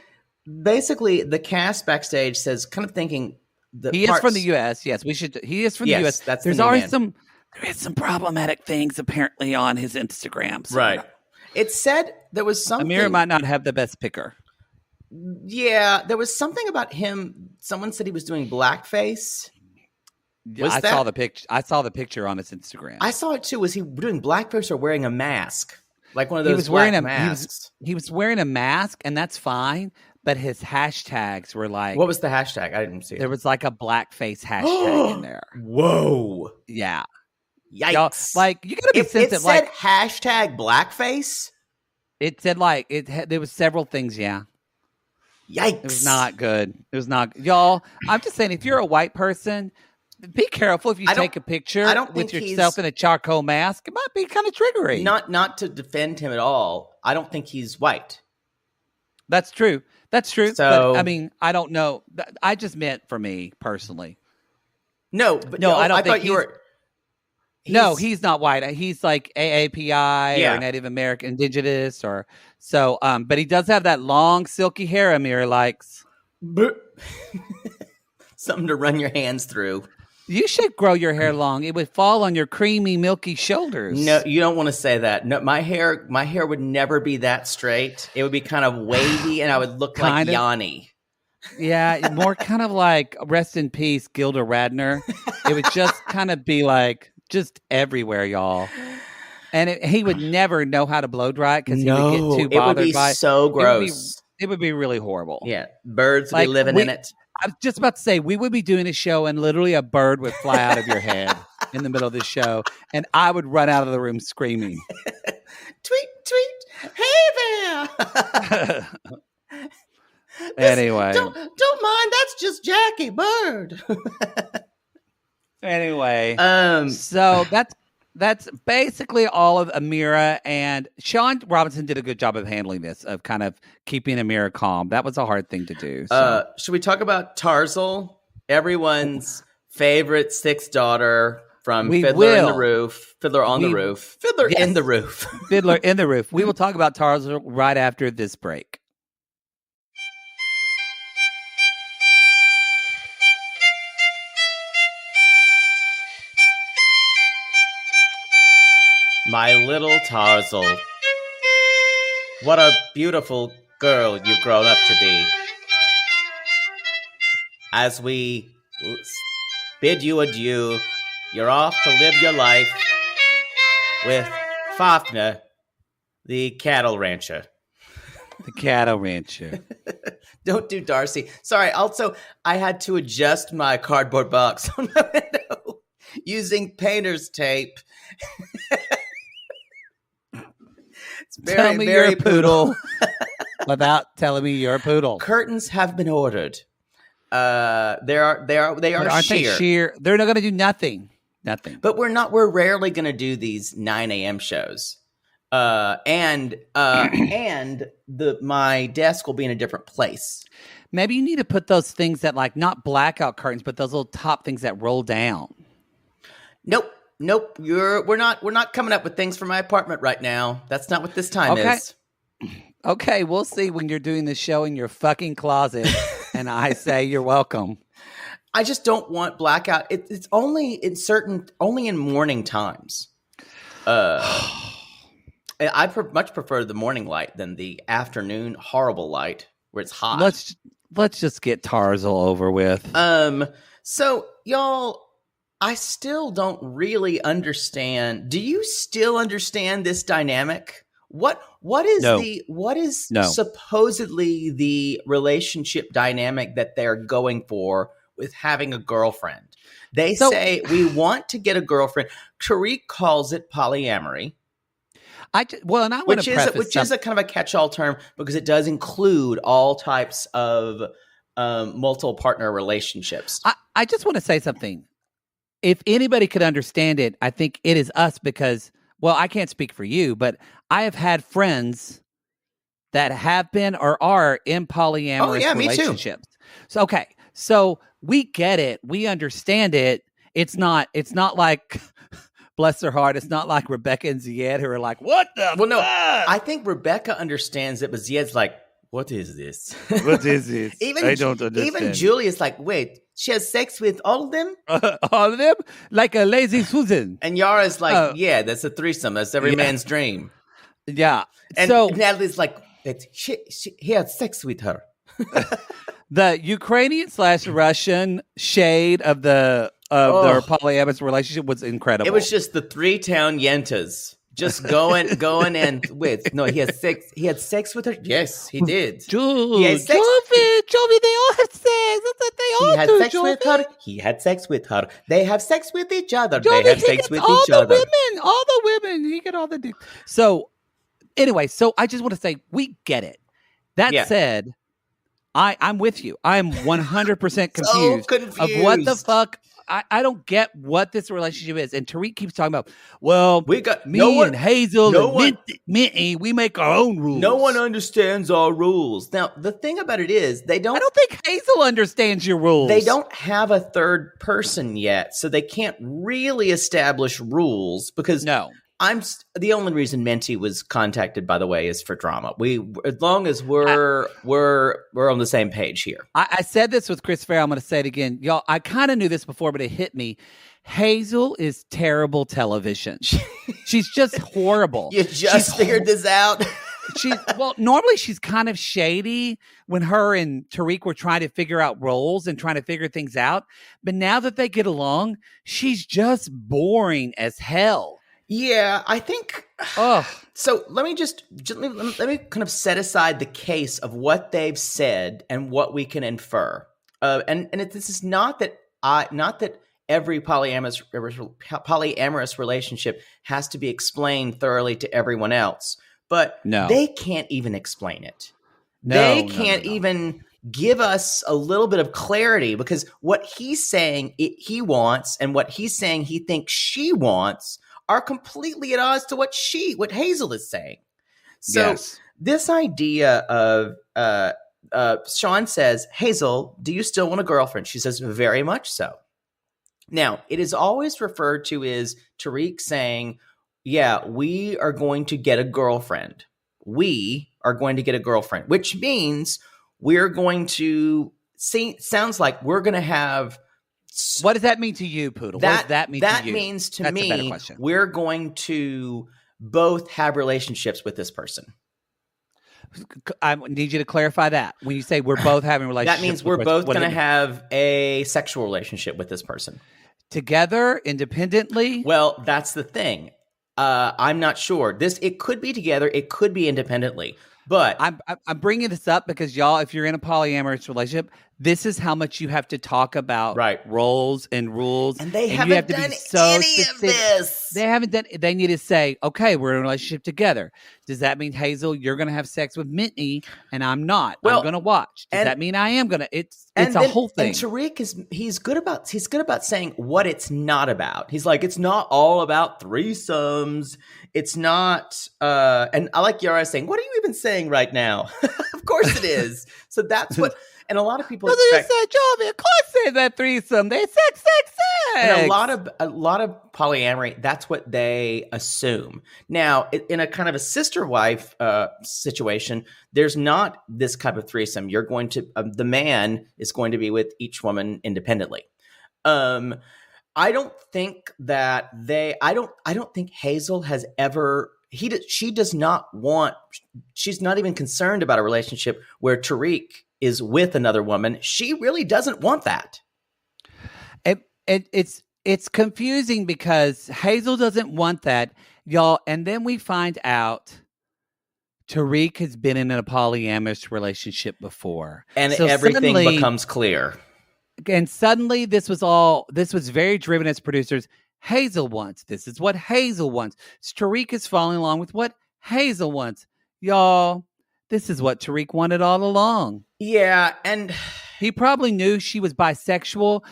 Speaker 1: basically the cast backstage says, kind of thinking the
Speaker 2: He is from the US. Yes, we should. He is from the US.
Speaker 1: That's
Speaker 2: There's
Speaker 1: the new
Speaker 2: always
Speaker 1: man.
Speaker 2: there is some problematic things apparently on his Instagram. So
Speaker 1: Right. It said there was something.
Speaker 2: Amira might not have the best picker.
Speaker 1: Yeah, there was something about him. Someone said he was doing blackface.
Speaker 2: I saw the picture. I saw the picture on his Instagram.
Speaker 1: I saw it too. Was he doing blackface or wearing a mask? Like one of those
Speaker 2: he was wearing a
Speaker 1: masks.
Speaker 2: He was wearing a mask, and that's fine. But his hashtags were like,
Speaker 1: What was the hashtag? I didn't see it.
Speaker 2: there was like a blackface hashtag in there.
Speaker 1: Whoa.
Speaker 2: Yeah.
Speaker 1: Yikes.
Speaker 2: Y'all, like, you gotta be
Speaker 1: It
Speaker 2: sensitive.
Speaker 1: said
Speaker 2: Like,
Speaker 1: hashtag blackface?
Speaker 2: it said like there was several things. Yeah.
Speaker 1: Yikes.
Speaker 2: It was not good. It was not, y'all. I'm just saying, if you're a white person, be careful if you take a picture with yourself in a charcoal mask. It might be kind of triggering.
Speaker 1: Not to defend him at all. I don't think he's white.
Speaker 2: That's true. That's true.
Speaker 1: So,
Speaker 2: but I mean, I don't know. I just meant for me personally.
Speaker 1: No, but
Speaker 2: No, I don't
Speaker 1: I
Speaker 2: think
Speaker 1: thought you were.
Speaker 2: No, he's not white. He's like AAPI or Native American Indigenous or so. But he does have that long silky hair Amir likes.
Speaker 1: Something to run your hands through.
Speaker 2: You should grow your hair long. It would fall on your creamy, milky shoulders.
Speaker 1: No, you don't want to say that. No, my hair would never be that straight. It would be kind of wavy, and I would look like Yanni.
Speaker 2: Yeah, more kind of like rest in peace, Gilda Radner. It would just kind of be like just everywhere, y'all. And he would never know how to blow dry it because he would get too bothered by it.
Speaker 1: It would be so gross.
Speaker 2: It would be really horrible.
Speaker 1: Yeah, birds would be living in it.
Speaker 2: I was just about to say, we would be doing a show and literally a bird would fly out of your head in the middle of the show, and I would run out of the room screaming.
Speaker 1: Tweet, tweet, hey there.
Speaker 2: Anyway.
Speaker 1: Don't mind, that's just Jackie Bird.
Speaker 2: Anyway. So that's basically all of Amira, and Sean Robinson did a good job of handling this, of kind of keeping Amira calm. That was a hard thing to do. So.
Speaker 1: Should we talk about Tarzal? Everyone's favorite sixth daughter from Fiddler in the Roof. Fiddler on the Roof. Fiddler in the Roof.
Speaker 2: Fiddler in the Roof. We will talk about Tarzal right after this break.
Speaker 1: My little Tarzal, what a beautiful girl you've grown up to be. As we bid you adieu, you're off to live your life with Fafner, the cattle rancher.
Speaker 2: The cattle rancher.
Speaker 1: Don't do Darcy. Sorry, also, I had to adjust my cardboard box on my window using painter's tape.
Speaker 2: Tell me you're a poodle without telling me you're a poodle.
Speaker 1: Curtains have been ordered. They are sheer.
Speaker 2: They're not going to do nothing. Nothing.
Speaker 1: But we're rarely going to do these 9 a.m. shows. And my desk will be in a different place.
Speaker 2: Maybe you need to put those things that, like, not blackout curtains, but those little top things that roll down.
Speaker 1: Nope. We're not coming up with things for my apartment right now. That's not what this time is.
Speaker 2: Okay, we'll see when you're doing the show in your fucking closet, and I say you're welcome.
Speaker 1: I just don't want blackout. It's only in morning times. I much prefer the morning light than the afternoon horrible light where it's hot.
Speaker 2: Let's just get Tarzal over with.
Speaker 1: So y'all, I still don't really understand. Do you still understand this dynamic? What is supposedly the relationship dynamic that they're going for with having a girlfriend? They say we want to get a girlfriend. Tariq calls it polyamory.
Speaker 2: And I want to preface
Speaker 1: which is a kind of a catch-all term because it does include all types of multiple partner relationships.
Speaker 2: I just want to say something. If anybody could understand it, I think it is us because, well, I can't speak for you, but I have had friends that have been or are in polyamorous relationships. So, okay. So we get it. We understand it. It's not like, bless their heart, it's not like Rebecca and Zied who are like, what the fuck?
Speaker 1: No, I think Rebecca understands it, but Zied's like, what is this?
Speaker 2: What is this? I don't understand.
Speaker 1: Even Julia's like, wait, she has sex with all of them?
Speaker 2: All of them? Like a lazy Susan.
Speaker 1: And Yara's like, yeah, that's a threesome. That's every man's dream.
Speaker 2: Yeah.
Speaker 1: And
Speaker 2: so
Speaker 1: Natalie's like, he had sex with her.
Speaker 2: The Ukrainian/Russian shade of their polyamorous relationship was incredible.
Speaker 1: It was just the 3-town yentas just going in with. No, he had sex. He had sex with her. Yes, he did.
Speaker 2: Jovi, they all had sex. That's what they all
Speaker 1: He had
Speaker 2: do,
Speaker 1: sex
Speaker 2: Jovi.
Speaker 1: with her. He had sex with her. They have sex with each other.
Speaker 2: Jovi,
Speaker 1: they have sex with each other.
Speaker 2: All the women. He got all the dick. So, anyway, I just want to say we get it. That said, I'm with you. I'm 100% confused of what the fuck. I don't get what this relationship is. And Tariq keeps talking about, well,
Speaker 1: we got
Speaker 2: and Hazel and Minty, we make our own rules.
Speaker 1: No one understands our rules. Now, the thing about it is, I don't
Speaker 2: think Hazel understands your rules.
Speaker 1: They don't have a third person yet, so they can't really establish rules because the only reason Minty was contacted, by the way, is for drama. As long as we're on the same page here.
Speaker 2: I said this with Chris Farrell. I'm going to say it again, y'all. I kind of knew this before, but it hit me. Hazel is terrible television. She's just horrible.
Speaker 1: You just figured this out.
Speaker 2: Normally she's kind of shady when her and Tariq were trying to figure out roles and trying to figure things out. But now that they get along, she's just boring as hell.
Speaker 1: Yeah, I think. So let me let me kind of set aside the case of what they've said and what we can infer. This is not that every polyamorous relationship has to be explained thoroughly to everyone else, but they can't even explain it. They can't even give us a little bit of clarity because what he's saying he wants and what he's saying he thinks she wants are completely at odds to what Hazel is saying. So this idea of Sean says, Hazel, do you still want a girlfriend? She says, very much so. Now, it is always referred to as Tariq saying, yeah, we are going to get a girlfriend. We are going to get a girlfriend, which means we're going to sounds like we're going to have.
Speaker 2: What does that mean to you, Poodle? What does that mean to you?
Speaker 1: That means to me, we're going to both have relationships with this person.
Speaker 2: I need you to clarify that. When you say we're both having relationships,
Speaker 1: that means we're both going to have a sexual relationship with this person.
Speaker 2: Together, independently?
Speaker 1: Well, that's the thing. I'm not sure. It could be together. It could be independently. But
Speaker 2: I'm bringing this up because y'all, if you're in a polyamorous relationship, this is how much you have to talk about roles and rules.
Speaker 1: And they haven't done any of this.
Speaker 2: They haven't done. They need to say, okay, we're in a relationship together. Does that mean, Hazel, you're going to have sex with Minty and I'm not? I'm going to watch. Does that mean I am going to? It's a whole thing.
Speaker 1: And Tariq he's good about saying what it's not about. He's like, it's not all about threesomes. It's not. And I like Yara saying, what are you even saying right now? Of course it is. So that's what. And a lot of people expect.
Speaker 2: Jovi, of course they that threesome. They sex.
Speaker 1: And a lot of polyamory, that's what they assume. Now, in a kind of a sister wife situation, there's not this type of threesome. You're going to the man is going to be with each woman independently. I don't think that I don't think Hazel has ever. She does not want. She's not even concerned about a relationship where Tariq is with another woman. She really doesn't want that.
Speaker 2: It's confusing because Hazel doesn't want that, y'all. And then we find out Tariq has been in a polyamorous relationship before.
Speaker 1: And so everything becomes clear.
Speaker 2: And suddenly this was very driven as producers. Hazel wants. This is what Hazel wants. Tariq is following along with what Hazel wants. Y'all, this is what Tariq wanted all along.
Speaker 1: Yeah, and
Speaker 2: he probably knew she was bisexual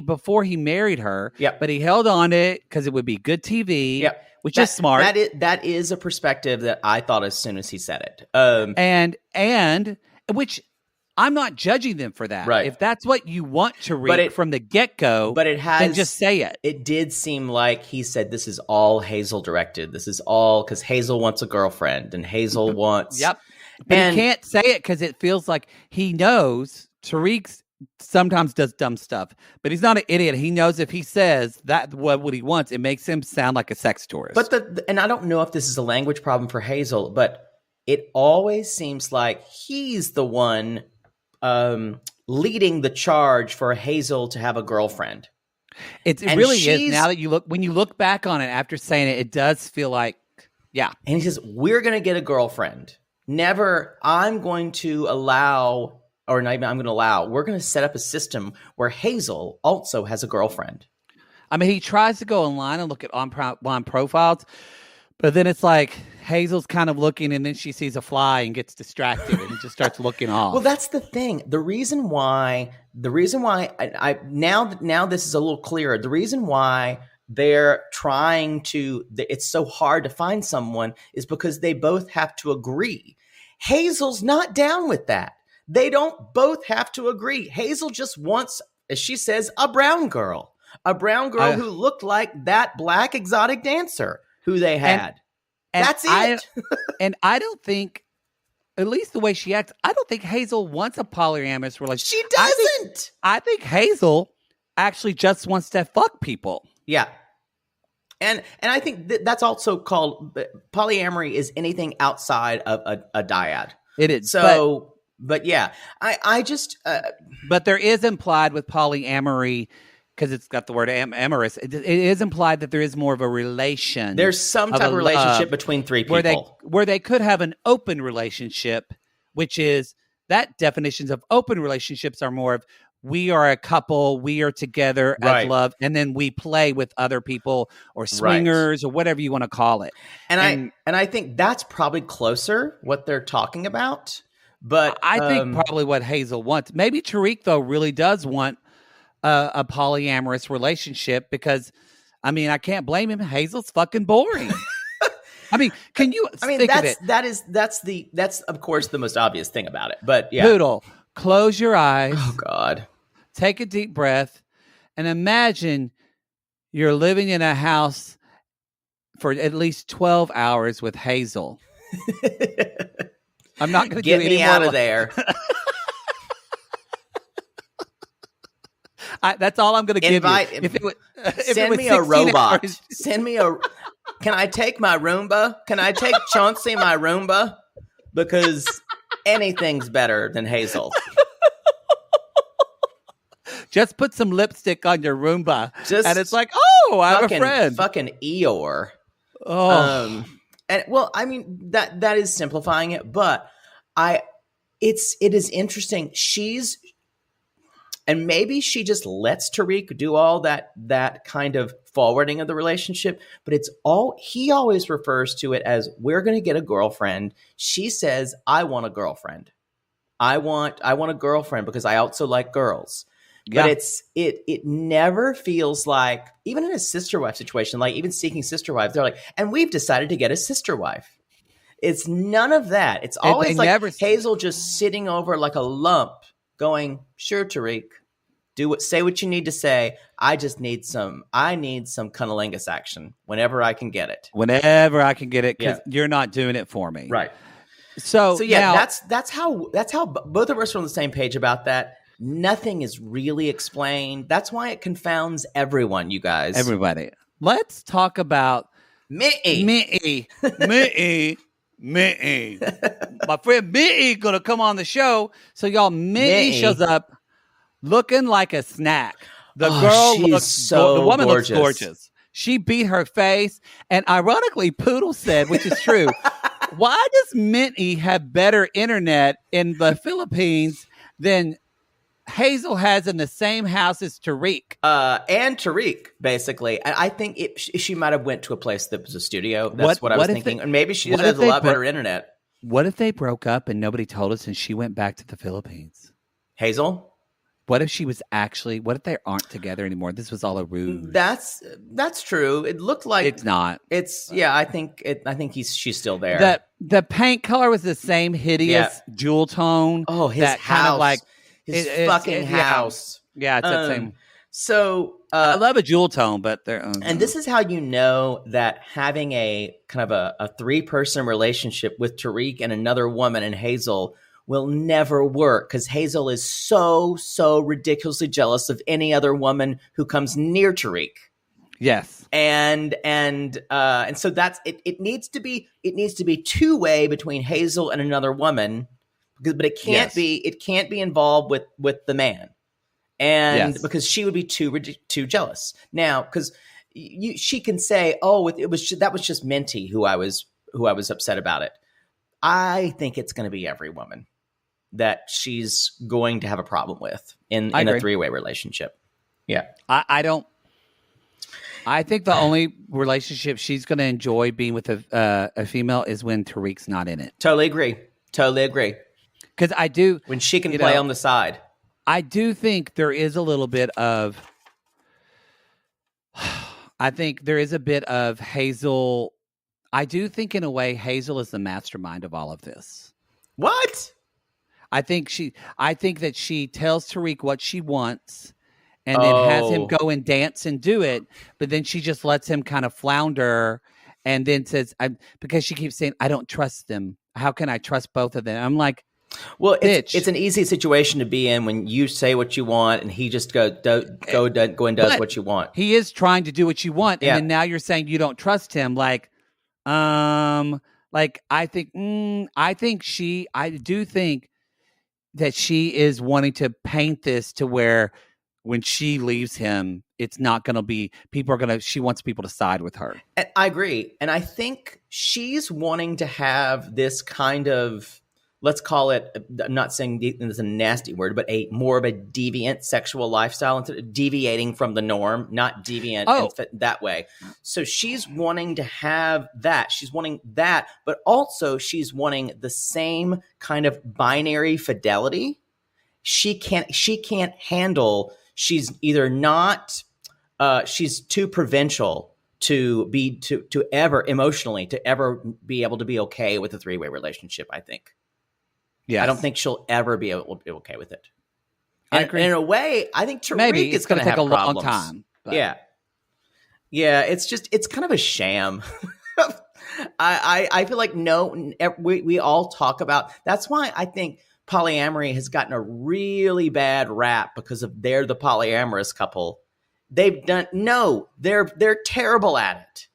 Speaker 2: before he married her.
Speaker 1: Yeah,
Speaker 2: but he held on to it because it would be good TV.
Speaker 1: Yeah,
Speaker 2: which is smart.
Speaker 1: That is a perspective that I thought as soon as he said it.
Speaker 2: And which I'm not judging them for that.
Speaker 1: Right.
Speaker 2: If that's what you want to read from the get-go, then just say it.
Speaker 1: It did seem like he said this is all Hazel directed. This is all because Hazel wants a girlfriend and Hazel wants.
Speaker 2: Yep. But he can't say it because it feels like he knows Tariq sometimes does dumb stuff, but he's not an idiot. He knows if he says that what he wants, it makes him sound like a sex tourist.
Speaker 1: But and I don't know if this is a language problem for Hazel, but it always seems like he's the one leading the charge for Hazel to have a girlfriend.
Speaker 2: It really is. Now that when you look back on it after saying it, it does feel like, yeah.
Speaker 1: And he says, we're going to get a girlfriend. Never, I'm going to allow, or not even I'm going to allow, we're going to set up a system where Hazel also has a girlfriend.
Speaker 2: I mean, he tries to go online and look at online profiles, but then it's like Hazel's kind of looking and then she sees a fly and gets distracted and just starts looking off.
Speaker 1: Well, that's the thing. The reason why I now this is a little clearer. The reason why they're trying to, it's so hard to find someone is because they both have to agree. Hazel's not down with that. They don't both have to agree. Hazel just wants, as she says, a brown girl who looked like that black exotic dancer who they had. And that's it.
Speaker 2: And I don't think, at least the way she acts, I don't think Hazel wants a polyamorous relationship.
Speaker 1: She doesn't.
Speaker 2: I think Hazel actually just wants to fuck people.
Speaker 1: Yeah. And I think that's also called, polyamory is anything outside of a dyad.
Speaker 2: It is.
Speaker 1: So, but yeah, I just.
Speaker 2: But there is implied with polyamory, because it's got the word amorous, it is implied that there is more of a relation.
Speaker 1: There's some type of relationship between three people.
Speaker 2: Where they could have an open relationship, which is, that definitions of open relationships are more of, we are a couple, we are together as love, and then we play with other people or swingers or whatever you want to call it.
Speaker 1: And I think that's probably closer what they're talking about. But
Speaker 2: I think probably what Hazel wants. Maybe Tariq, though, really does want a polyamorous relationship because, I mean, I can't blame him. Hazel's fucking boring. I mean, can you think of it?
Speaker 1: That's of course the most obvious thing about it. But yeah.
Speaker 2: Poodle, close your eyes.
Speaker 1: Oh God.
Speaker 2: Take a deep breath and imagine you're living in a house for at least 12 hours with Hazel. I'm not going to
Speaker 1: get me out of there.
Speaker 2: That's all I'm going to give you.
Speaker 1: Send me a robot. Can I take my Roomba? Can I take Chauncey my Roomba? Because anything's better than Hazel.
Speaker 2: Just put some lipstick on your Roomba, and it's like, oh, I have a friend.
Speaker 1: Fucking Eeyore.
Speaker 2: Oh,
Speaker 1: and well, I mean that is simplifying it, but it is interesting. And maybe she just lets Tariq do all that kind of forwarding of the relationship, but he always refers to it as, we're going to get a girlfriend. She says, I want a girlfriend. I want a girlfriend because I also like girls.
Speaker 2: Yeah.
Speaker 1: But it never feels like, even in a sister wife situation, like even Seeking Sister Wives, they're like, and we've decided to get a sister wife. It's none of that. It's always like Hazel just sitting over like a lump going, sure, Tariq, say what you need to say. I need some cunnilingus action whenever I can get it.
Speaker 2: Because you're not doing it for me.
Speaker 1: Right.
Speaker 2: So
Speaker 1: yeah,
Speaker 2: now,
Speaker 1: that's how both of us are on the same page about that. Nothing is really explained. That's why it confounds everyone, you guys.
Speaker 2: Everybody. Let's talk about
Speaker 1: Mitty.
Speaker 2: My friend Mitty gonna come on the show. So y'all, Mitty shows up looking like a snack. The woman looks gorgeous. She beat her face, and ironically, Poodle said, which is true, why does Mitty have better internet in the Philippines than Hazel has in the same house as Tariq.
Speaker 1: And Tariq, basically. I think she might have went to a place that was a studio. That's what I was thinking. And maybe she just has a lot better internet.
Speaker 2: What if they broke up and nobody told us and she went back to the Philippines?
Speaker 1: Hazel? What
Speaker 2: if they aren't together anymore? This was all a ruse.
Speaker 1: That's true. It looked like
Speaker 2: it's not.
Speaker 1: I think she's still there.
Speaker 2: The paint color was the same hideous jewel tone.
Speaker 1: Oh, his house. Kind of like his fucking house.
Speaker 2: Yeah, it's that same.
Speaker 1: So
Speaker 2: I love a jewel tone, but they're
Speaker 1: and this is how you know that having a kind of a 3-person relationship with Tariq and another woman and Hazel will never work, because Hazel is so ridiculously jealous of any other woman who comes near Tariq.
Speaker 2: Yes,
Speaker 1: and so that's it. It needs to be 2-way between Hazel and another woman, but it can't be involved with the man, and because she would be too jealous. Now, because she can say, "Oh, that was just Minty who I was upset about it." I think it's going to be every woman that she's going to have a problem with in a 3-way relationship. Yeah.
Speaker 2: I think the only relationship she's going to enjoy being with a female is when Tariq's not in it.
Speaker 1: Totally agree.
Speaker 2: Because I do.
Speaker 1: When she can play on the side.
Speaker 2: I do think there is a little bit of. I think there is a bit of Hazel. I do think in a way Hazel is the mastermind of all of this.
Speaker 1: What?
Speaker 2: I think that she tells Tariq what she wants and then has him go and dance and do it, but then she just lets him kind of flounder and then says, because she keeps saying, I don't trust them. How can I trust both of them? I'm like,
Speaker 1: well, it's an easy situation to be in when you say what you want and he just go and does what you want.
Speaker 2: He is trying to do what you want, and then now you're saying you don't trust him. I do think that she is wanting to paint this to where when she leaves him, it's not going to be, she wants people to side with her.
Speaker 1: And I agree. And I think she's wanting to have this kind of, let's call it, I'm not saying this is a nasty word, but more of a deviant sexual lifestyle, instead of deviating from the norm, not deviant that way. So she's wanting to have that. She's wanting that, but also she's wanting the same kind of binary fidelity. She can't handle, she's either not, she's too provincial to ever emotionally, to ever be able to be okay with a 3-way relationship, I think. Yeah, I don't think she'll ever be able to be okay with it. And in a way, I think Tariq is going to take a long time. But. Yeah. It's kind of a sham. I feel like we all talk about. That's why I think polyamory has gotten a really bad rap, because they're the polyamorous couple. They're terrible at it.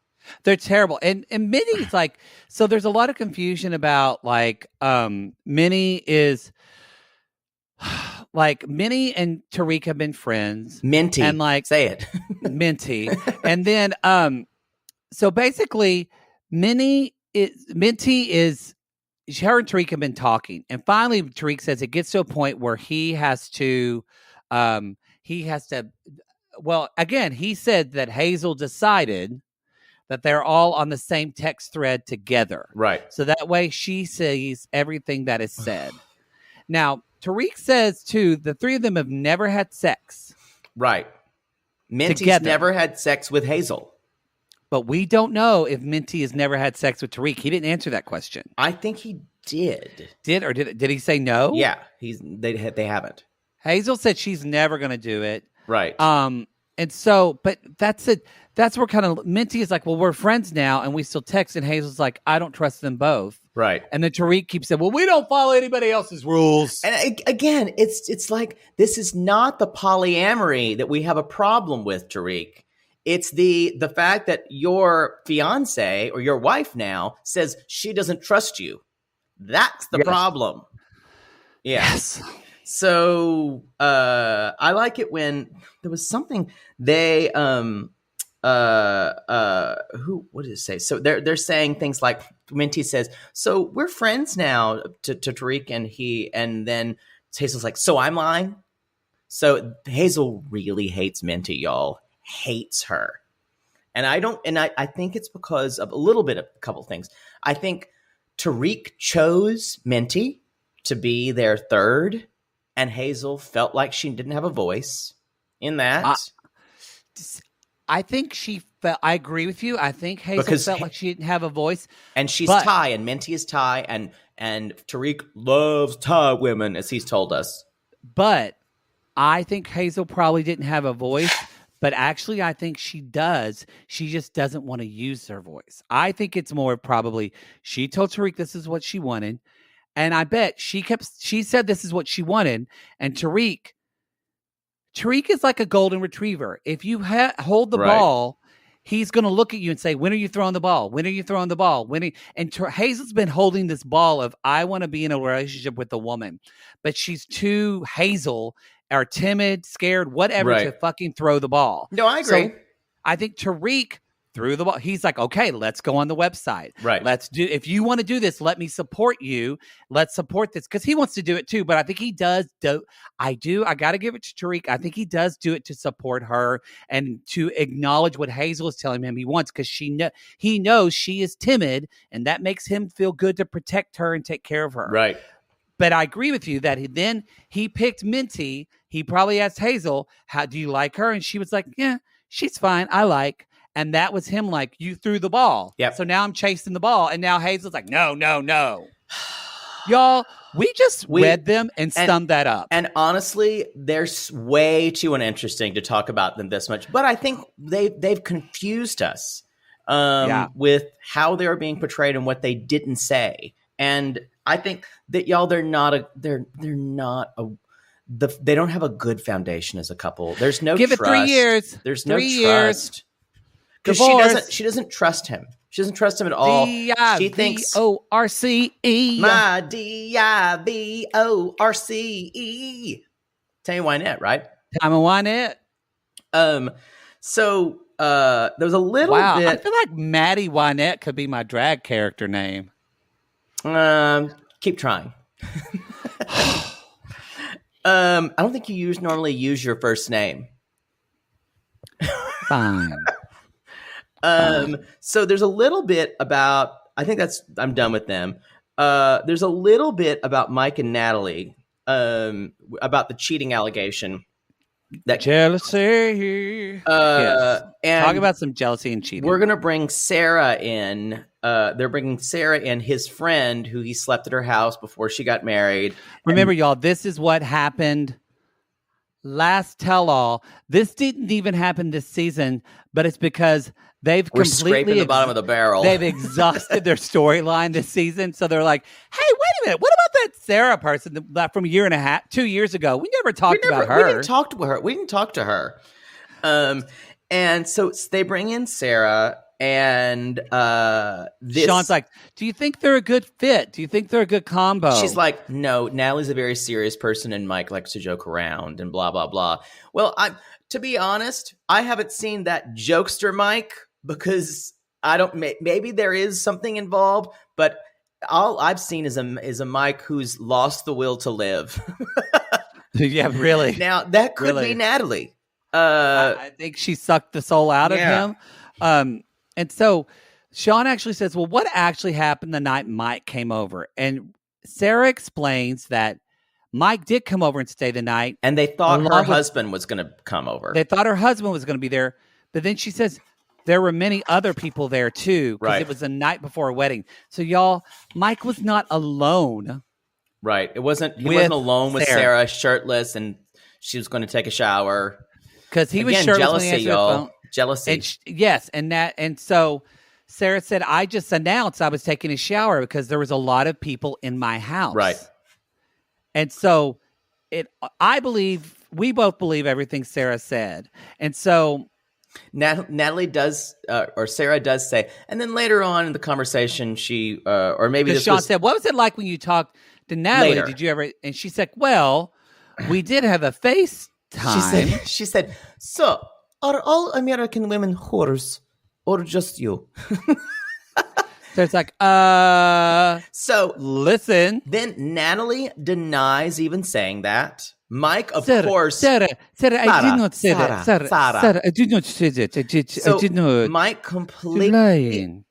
Speaker 2: They're terrible. And Minnie's like, so there's a lot of confusion about Minnie is like, Minnie and Tariq have been friends.
Speaker 1: Minty.
Speaker 2: And say
Speaker 1: it.
Speaker 2: Minty. And then, so basically Minty is, her and Tariq have been talking. And finally Tariq says it gets to a point where he has to, well, again, he said that Hazel decided that they're all on the same text thread together.
Speaker 1: Right.
Speaker 2: So that way she sees everything that is said. Now, Tariq says, too, the 3 of them have never had sex.
Speaker 1: Right. Minty's never had sex with Hazel.
Speaker 2: But we don't know if Minty has never had sex with Tariq. He didn't answer that question.
Speaker 1: I think he did.
Speaker 2: Did he say no?
Speaker 1: Yeah. They haven't.
Speaker 2: Hazel said she's never going to do it.
Speaker 1: Right.
Speaker 2: And so, but that's it. That's where kind of Minty is like, well, we're friends now and we still text. And Hazel's like, I don't trust them both.
Speaker 1: Right.
Speaker 2: And then Tariq keeps saying, well, we don't follow anybody else's rules.
Speaker 1: And again, it's like, this is not the polyamory that we have a problem with, Tariq. It's the fact that your fiance or your wife now says she doesn't trust you. That's the problem. Yeah. Yes. So I like it when there was something they what did it say? So they're saying things like, Minty says, so we're friends now to Tariq, and then Hazel's like, so I'm lying. So Hazel really hates Minty, y'all. Hates her. And I think it's because of a couple things. I think Tariq chose Minty to be their third, and Hazel felt like she didn't have a voice in that.
Speaker 2: I think she felt. I agree with you. I think Hazel felt like she didn't have a voice,
Speaker 1: and she's Thai, and Minty is Thai, and Tariq loves Thai women, as he's told us.
Speaker 2: But I think Hazel probably didn't have a voice. But actually, I think she does. She just doesn't want to use her voice. I think it's more probably she told Tariq this is what she wanted. And I bet she said this is what she wanted. And Tariq is like a golden retriever. If you hold the ball, he's going to look at you and say, when are you throwing the ball? When are you throwing the ball? And Hazel's been holding this ball of, I want to be in a relationship with a woman. But she's too Hazel or timid, scared, whatever, to fucking throw the ball.
Speaker 1: No, I agree.
Speaker 2: So I think Tariq threw the ball. He's like, okay, let's go on the website.
Speaker 1: Right.
Speaker 2: If you want to do this, let me support you. Let's support this. Because he wants to do it too. But I think he does. I got to give it to Tariq. I think he does do it to support her and to acknowledge what Hazel is telling him he wants. Because he knows she is timid. And that makes him feel good to protect her and take care of her.
Speaker 1: Right.
Speaker 2: But I agree with you that he picked Minty. He probably asked Hazel, how do you like her? And she was like, yeah, she's fine. I like. And that was him like, you threw the ball.
Speaker 1: Yep.
Speaker 2: So now I'm chasing the ball. And now Hazel's like, no. Y'all, we read them and summed that up.
Speaker 1: And honestly, they're way too uninteresting to talk about them this much. But I think they've confused us with how they're being portrayed and what they didn't say. And I think that y'all, they don't have a good foundation as a couple. There's no
Speaker 2: Give
Speaker 1: trust.
Speaker 2: It 3 years.
Speaker 1: There's
Speaker 2: 3
Speaker 1: no
Speaker 2: years.
Speaker 1: trust. Because she doesn't trust him. She doesn't trust him at all. She thinks
Speaker 2: D-I-V-O-R-C-E.
Speaker 1: My D-I-V-O-R-C-E. Tammy Wynette, right?
Speaker 2: Tammy Wynette.
Speaker 1: So there was a little bit.
Speaker 2: I feel like Maddie Wynette could be my drag character name.
Speaker 1: Keep trying. I don't think you normally use your first name.
Speaker 2: Fine.
Speaker 1: So there's a little bit about, I'm done with them. There's a little bit about Mike and Natalie, about the cheating allegation. That
Speaker 2: jealousy. Yes.
Speaker 1: And
Speaker 2: talk about some jealousy and cheating.
Speaker 1: We're going to bring Sarah in. They're bringing Sarah in, his friend, who he slept at her house before she got married.
Speaker 2: Remember, y'all, this is what happened last tell-all. This didn't even happen this season, but it's because we're
Speaker 1: scraping the bottom of the barrel.
Speaker 2: They've exhausted their storyline this season. So they're like, hey, wait a minute. What about that Sarah person from a year and a half, 2 years ago? We never talked about her.
Speaker 1: We didn't talk to her. And so they bring in Sarah, and
Speaker 2: Sean's like, do you think they're a good fit? Do you think they're a good combo?
Speaker 1: She's like, no, Natalie's a very serious person, and Mike likes to joke around and blah, blah, blah. Well, to be honest, I haven't seen that jokester Mike, because maybe there is something involved, but all I've seen is a Mike who's lost the will to live.
Speaker 2: Yeah, really.
Speaker 1: Now that could be Natalie.
Speaker 2: I think she sucked the soul out of him. And so Sean actually says, well, what actually happened the night Mike came over? And Sarah explains that Mike did come over and stay the night.
Speaker 1: And they thought her husband was going to come over.
Speaker 2: They thought her husband was going to be there. But then she says there were many other people there too. Because it was the night before a wedding. So y'all, Mike was not alone.
Speaker 1: Right. He wasn't alone with Sarah, shirtless, and she was going to take a shower.
Speaker 2: Because he was shirtless.
Speaker 1: Jealousy, y'all. Jealousy.
Speaker 2: And so Sarah said, I just announced I was taking a shower because there was a lot of people in my house.
Speaker 1: Right.
Speaker 2: And so we both believe everything Sarah said. And so
Speaker 1: Natalie does, or Sarah does say, and then later on in the conversation, she, or maybe this
Speaker 2: Sean said, what was it like when you talked to Natalie?
Speaker 1: Later.
Speaker 2: Did you ever? And she said, well, we did have a FaceTime.
Speaker 1: She said, so are all American women whores or just you?
Speaker 2: So it's like,
Speaker 1: so
Speaker 2: listen.
Speaker 1: Then Natalie denies even saying that. Mike, of
Speaker 2: Sarah,
Speaker 1: course.
Speaker 2: Sarah, I did not say that. Sarah, I did not say that. I did not.
Speaker 1: Mike
Speaker 2: You're
Speaker 1: completely
Speaker 2: lying.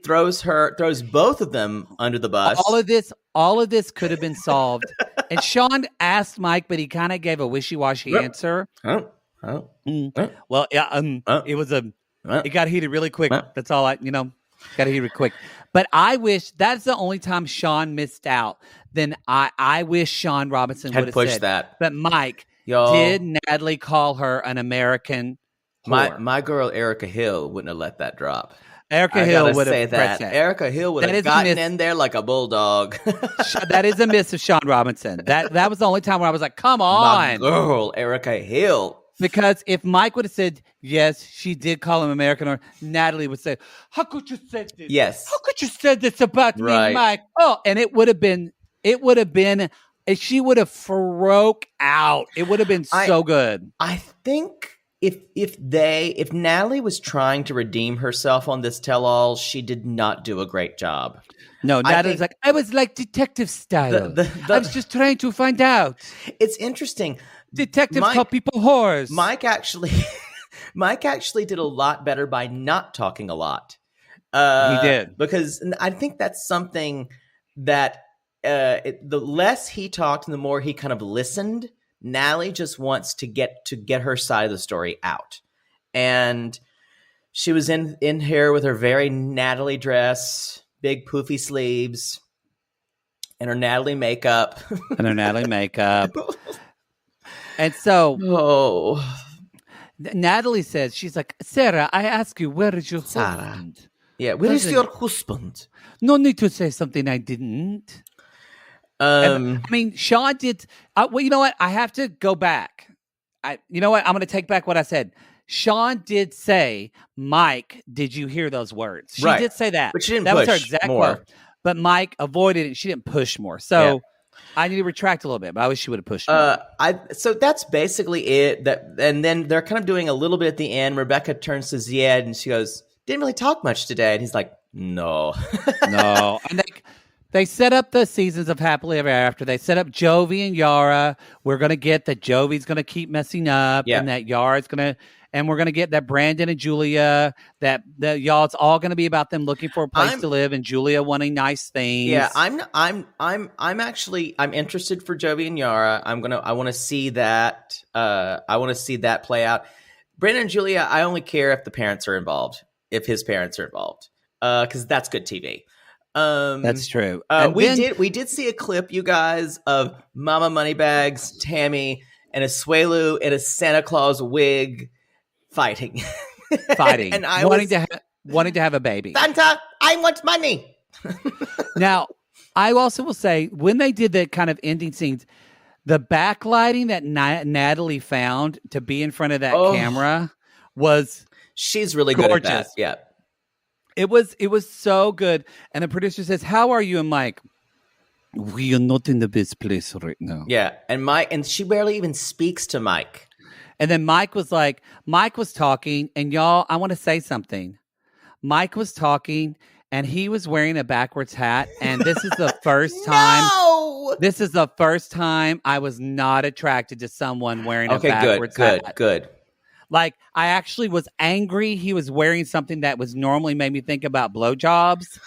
Speaker 1: throws both of them under the bus.
Speaker 2: All of this could have been solved. And Sean asked Mike, but he kind of gave a wishy-washy answer. Well, yeah, it got heated really quick. That's all got heated quick. But I wish that's the only time Sean missed out. Then I wish Sean Robinson would have
Speaker 1: pushed
Speaker 2: said
Speaker 1: that.
Speaker 2: But Mike,
Speaker 1: Y'all,
Speaker 2: did Natalie call her an American whore?
Speaker 1: My girl Erica Hill wouldn't have let that drop.
Speaker 2: Erica Hill would have pressed that.
Speaker 1: Erica Hill would have gotten in there like a bulldog.
Speaker 2: That is a miss of Sean Robinson. That was the only time where I was like, come on.
Speaker 1: My girl, Erica Hill.
Speaker 2: Because if Mike would have said, yes, she did call him American, or Natalie would say, how could you say this?
Speaker 1: Yes.
Speaker 2: How could you say this about me, Mike? Oh, and it would have been, she would have broke out. It would have been so good.
Speaker 1: I think if Natalie was trying to redeem herself on this tell-all, she did not do a great job.
Speaker 2: No, Natalie's I was like detective style. I was just trying to find out.
Speaker 1: It's interesting.
Speaker 2: Detectives call people whores.
Speaker 1: Mike actually did a lot better by not talking a lot.
Speaker 2: He did.
Speaker 1: Because I think that's something that the less he talked and the more he kind of listened, Natalie just wants to get her side of the story out. And she was in here with her very Natalie dress, big poofy sleeves, and her Natalie makeup.
Speaker 2: And so Natalie says, she's like, Sarah, I ask you, where is your husband?
Speaker 1: Yeah, where is your husband?
Speaker 2: No need to say something I didn't. I mean, Sean did. Well, you know what? I have to go back. You know what? I'm going to take back what I said. Sean did say, Mike, did you hear those words? She did say that.
Speaker 1: But she didn't
Speaker 2: push
Speaker 1: was
Speaker 2: her exact
Speaker 1: more.
Speaker 2: Quote. But Mike avoided it. She didn't push more. So I need to retract a little bit, but I wish she would have pushed more.
Speaker 1: So that's basically it. And then they're kind of doing a little bit at the end. Rebecca turns to Zied and she goes, didn't really talk much today. And he's like, no.
Speaker 2: No. And they set up the seasons of Happily Ever After. They set up Jovi and Yara. We're going to get that Jovi's going to keep messing up and that Yara's going to, and we're going to get that Brandon and Julia, that y'all, it's all going to be about them looking for a place to live and Julia wanting nice things.
Speaker 1: Yeah, I'm interested for Jovi and Yara. I want to see that. I want to see that play out. Brandon and Julia, I only care if the parents are involved, if his parents are involved, because that's good TV.
Speaker 2: That's true.
Speaker 1: We did see a clip, you guys, of Mama Moneybags, Tammy, and Asuelu in a Santa Claus wig fighting,
Speaker 2: and I wanting to have a baby.
Speaker 1: Santa, I want money.
Speaker 2: Now, I also will say when they did that kind of ending scenes, the backlighting that Natalie found to be in front of that camera she's
Speaker 1: really
Speaker 2: gorgeous.
Speaker 1: Good at that. Yeah.
Speaker 2: It was so good. And the producer says, how are you? And Mike, we are not in the best place right now.
Speaker 1: Yeah. And she barely even speaks to Mike.
Speaker 2: And then Mike was talking, and y'all, I want to say something. Mike was talking, and he was wearing a backwards hat, and this is the first time.
Speaker 1: No!
Speaker 2: This is the first time I was not attracted to someone wearing a backwards hat.
Speaker 1: Good.
Speaker 2: Like, I actually was angry he was wearing something that was normally made me think about blowjobs.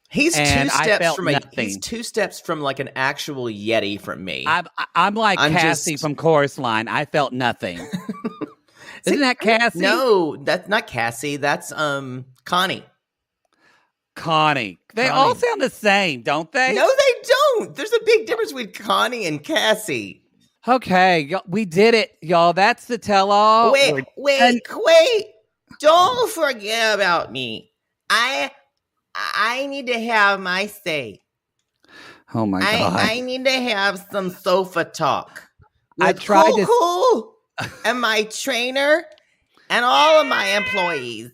Speaker 1: He's two steps from like an actual Yeti from me.
Speaker 2: I'm like Cassie from Chorus Line. I felt nothing. Isn't that Cassie?
Speaker 1: No, that's not Cassie. That's Connie.
Speaker 2: They all sound the same, don't they?
Speaker 1: No, they don't. There's a big difference between Connie and Cassie.
Speaker 2: Okay, we did it, y'all. That's the tell-all.
Speaker 1: Wait. Don't forget about me. I need to have my say.
Speaker 2: Oh my God.
Speaker 1: I need to have some sofa talk.
Speaker 2: I tried
Speaker 1: Cool and my trainer and all of my employees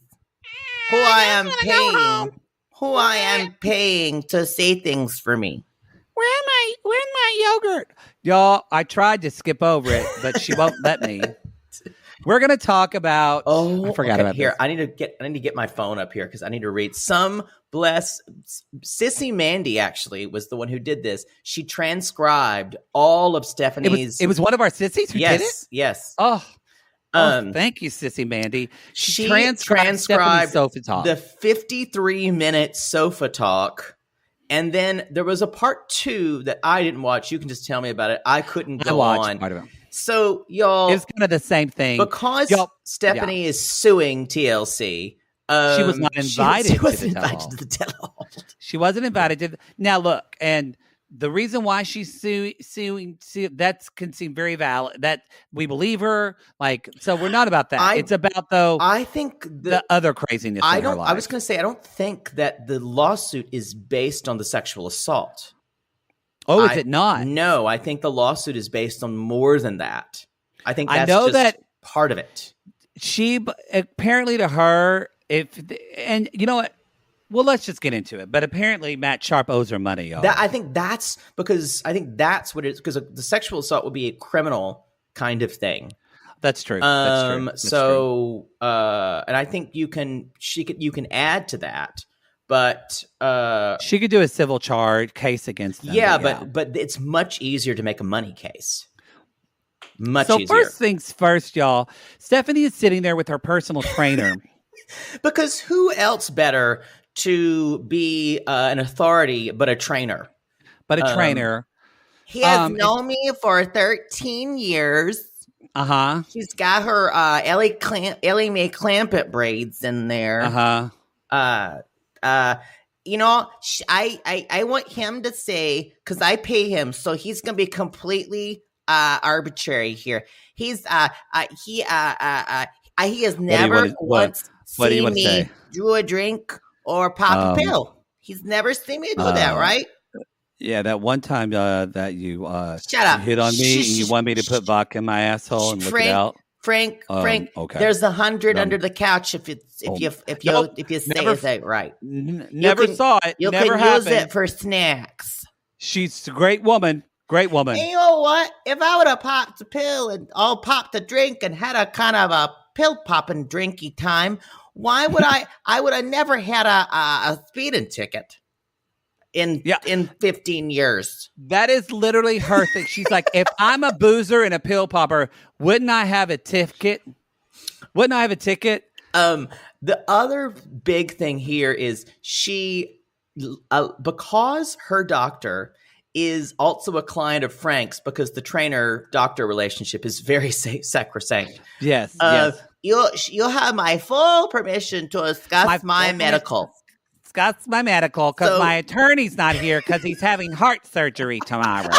Speaker 1: who I am paying to say things for me.
Speaker 2: Where's my yogurt? Y'all, I tried to skip over it, but she won't let me. We're going to talk about.
Speaker 1: Oh,
Speaker 2: I forgot
Speaker 1: okay.
Speaker 2: about
Speaker 1: Here,
Speaker 2: this.
Speaker 1: I need to get my phone up here because I need to read. Sissy Mandy actually was the one who did this. She transcribed all of Stephanie's.
Speaker 2: It was one of our sissies who did it.
Speaker 1: Yes.
Speaker 2: Oh, thank you, Sissy Mandy.
Speaker 1: She
Speaker 2: transcribed Stephanie's sofa talk.
Speaker 1: the 53-minute sofa talk. And then there was a part 2 that I didn't watch. You can just tell me about it. I couldn't go on.
Speaker 2: Part of it.
Speaker 1: So, y'all.
Speaker 2: It's kind of the same thing.
Speaker 1: Because Stephanie is suing TLC.
Speaker 2: She was not invited
Speaker 1: she wasn't
Speaker 2: to
Speaker 1: invited to the tell-all.
Speaker 2: She wasn't invited to. Now, look, and the reason why she's suing that can seem very valid. That we believe her. Like, so we're not about that. It's about, though,
Speaker 1: I think
Speaker 2: the other craziness in her life.
Speaker 1: I was going to say, I don't think that the lawsuit is based on the sexual assault.
Speaker 2: Oh, is it not?
Speaker 1: No, I think the lawsuit is based on more than that. I think that's just part of it.
Speaker 2: She apparently, to her, and you know what? Well, let's just get into it. But apparently, Matt Sharp owes her money, y'all.
Speaker 1: I think that's what it is. Because the sexual assault would be a criminal kind of thing.
Speaker 2: That's true. That's true. That's true.
Speaker 1: And I think you can add to that. But
Speaker 2: she could do a civil charge case against them.
Speaker 1: Yeah, but it's much easier to make a money case. Much easier.
Speaker 2: So first things first, y'all. Stephanie is sitting there with her personal trainer.
Speaker 1: Because who else better to be an authority but a trainer? He has known me for 13 years.
Speaker 2: Uh-huh.
Speaker 1: She's got her Ellie Mae Clampett braids in there.
Speaker 2: Uh-huh.
Speaker 1: You know, I want him to say, because I pay him, so he's going to be completely arbitrary here. He has never once seen me do a drink or pop a pill. He's never seen me do that, right?
Speaker 2: Yeah, that one time that you
Speaker 1: shut up,
Speaker 2: hit on me and you want me to put vodka in my asshole and look it out.
Speaker 1: Frank,
Speaker 2: okay.
Speaker 1: There's 100 under the couch if you say it right.
Speaker 2: Never saw it.
Speaker 1: You
Speaker 2: never
Speaker 1: can
Speaker 2: happened.
Speaker 1: use it for snacks.
Speaker 2: She's a great woman. Great woman.
Speaker 1: And you know what? If I would have popped a pill and all popped a drink and had a kind of a pill popping drinky time, why would I would have never had a speeding ticket in 15 years.
Speaker 2: That is literally her thing. She's like, if I'm a boozer and a pill popper, wouldn't I have a ticket? Wouldn't I have a ticket?
Speaker 1: The other big thing here is she, because her doctor is also a client of Frank's, because the trainer-doctor relationship is very sacrosanct.
Speaker 2: Yes,
Speaker 1: yes. You'll have my full permission to discuss my medical.
Speaker 2: Discuss my medical, because my attorney's not here because he's having heart surgery tomorrow.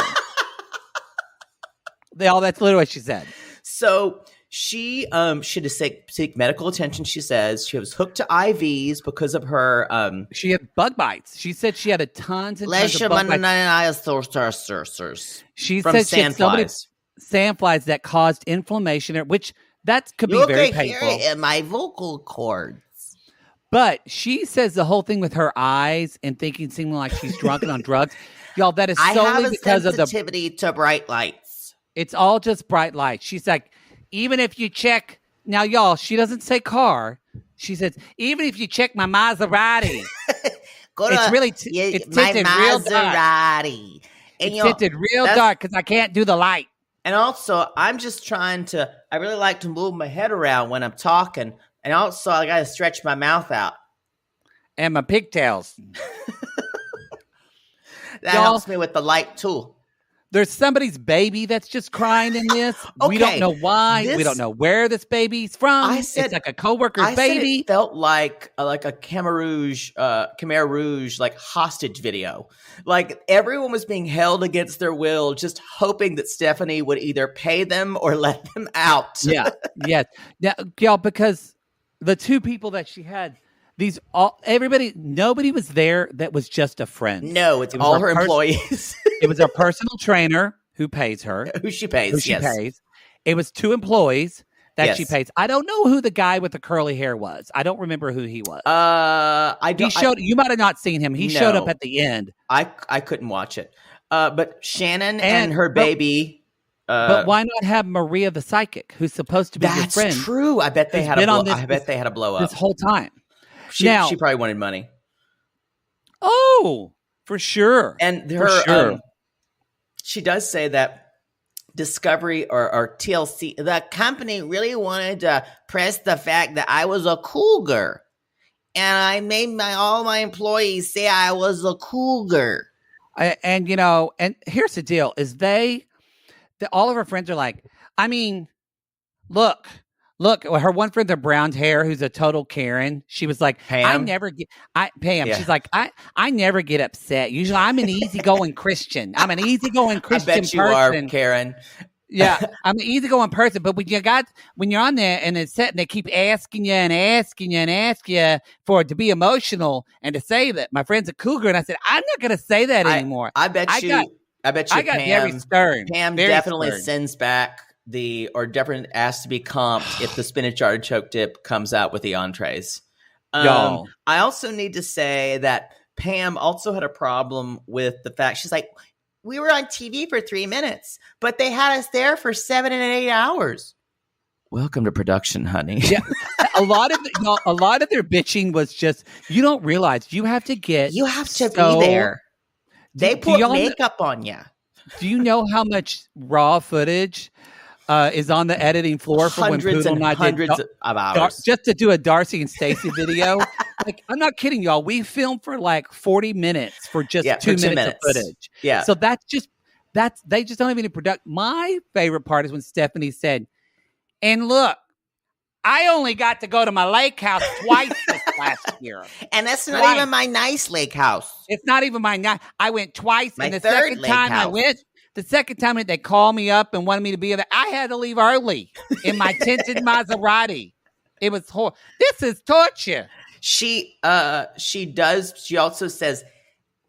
Speaker 2: That's literally what she said.
Speaker 1: So she should seek medical attention. She says she was hooked to IVs because of her.
Speaker 2: She had bug bites. She said she had tons and tons of bug bites. She said she had so many sandflies that caused inflammation, which that could be very painful.
Speaker 1: You can hear it in my vocal cords.
Speaker 2: But she says the whole thing with her eyes and seeming like she's drunk and on drugs. Y'all, that is solely because of the
Speaker 1: sensitivity to bright lights.
Speaker 2: It's all just bright lights. She's like, even if you check, now y'all, she doesn't say car. She says, even if you check my Maserati, it's really it's tinted real dark. And it's tinted real dark because I can't do the light.
Speaker 1: And also, I'm just trying to, I really like to move my head around when I'm talking. And also, I got to stretch my mouth out.
Speaker 2: And my pigtails.
Speaker 1: That helps me with the light, too.
Speaker 2: There's somebody's baby that's just crying in this. Okay. We don't know why. We don't know where this baby's from. It's like a coworker's baby.
Speaker 1: It felt like a Khmer Rouge, like hostage video. Like everyone was being held against their will, just hoping that Stephanie would either pay them or let them out.
Speaker 2: Yeah. Yes. Now, y'all, because the two people that she had, nobody was there that was just a friend.
Speaker 1: No, it was all her employees.
Speaker 2: It was a personal trainer who pays her.
Speaker 1: Who she pays.
Speaker 2: It was two employees that she pays. I don't know who the guy with the curly hair was. I don't remember who he was. You might have not seen him. He showed up at the end.
Speaker 1: I couldn't watch it. But Shannon and her baby
Speaker 2: But why not have Maria the psychic, who's supposed to be your
Speaker 1: That's
Speaker 2: friend?
Speaker 1: true. I bet they had I bet they had a blow up
Speaker 2: this whole time.
Speaker 1: She probably wanted money.
Speaker 2: Oh, for sure.
Speaker 1: And she does say that Discovery or TLC, the company really wanted to press the fact that I was a cougar. And I made all my employees say I was a cougar.
Speaker 2: And here's the deal: is all of her friends are like, I mean, look, her one friend with brown hair, who's a total Karen. She was like,
Speaker 1: Pam.
Speaker 2: Pam. Yeah. She's like, I never get upset. Usually, I'm an easygoing Christian. I'm an easygoing Christian.
Speaker 1: I bet you
Speaker 2: person.
Speaker 1: are, Karen.
Speaker 2: Yeah, I'm an easygoing person, but when you're on there and it's set and they keep asking you and asking you and asking you for it to be emotional and to say that my friend's a cougar, and I said I'm not going to say that anymore.
Speaker 1: I bet you,
Speaker 2: I got
Speaker 1: Pam,
Speaker 2: very stern.
Speaker 1: Pam
Speaker 2: very
Speaker 1: definitely
Speaker 2: stern.
Speaker 1: sends back definitely asks to be comped if the spinach artichoke dip comes out with the entrees.
Speaker 2: Y'all.
Speaker 1: I also need to say that Pam also had a problem with the fact she's like, we were on TV for 3 minutes, but they had us there for 7 and 8 hours. Welcome to production, honey.
Speaker 2: Yeah, a lot of their bitching was just, you don't realize you have to be
Speaker 1: there. They put makeup on you.
Speaker 2: Do you know how much raw footage is on the editing floor for when Poodle and I did
Speaker 1: hundreds of hours
Speaker 2: just to do a Darcy and Stacey video? Like, I'm not kidding, y'all. We filmed for like 40 minutes for just 2 minutes of footage.
Speaker 1: Yeah.
Speaker 2: So they just don't even product. My favorite part is when Stephanie said, and look, I only got to go to my lake house twice this last year.
Speaker 1: And that's not even my nice lake house.
Speaker 2: It's not even my nice. I went twice. And the second time they called me up and wanted me to be there, I had to leave early in my tinted Maserati. It was horrible. This is torture.
Speaker 1: She also says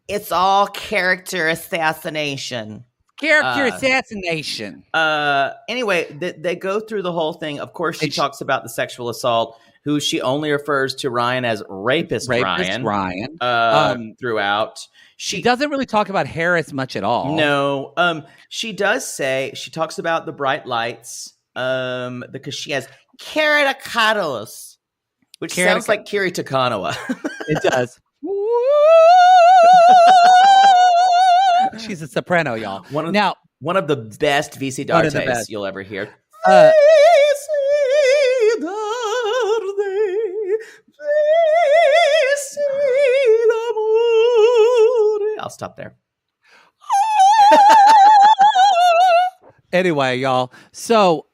Speaker 1: it's all character assassination.
Speaker 2: Assassination.
Speaker 1: Anyway, they go through the whole thing. Of course, she talks about the sexual assault, who she only refers to Ryan as rapist Ryan. Throughout.
Speaker 2: She doesn't really talk about Harris much at all.
Speaker 1: No. She does say, she talks about the bright lights, because she has keratoconus, which sounds like Kiri Takanawa.
Speaker 2: It does. She's a soprano, y'all. One
Speaker 1: of the best VC Dartes you'll ever hear. I'll stop there.
Speaker 2: Anyway, y'all. So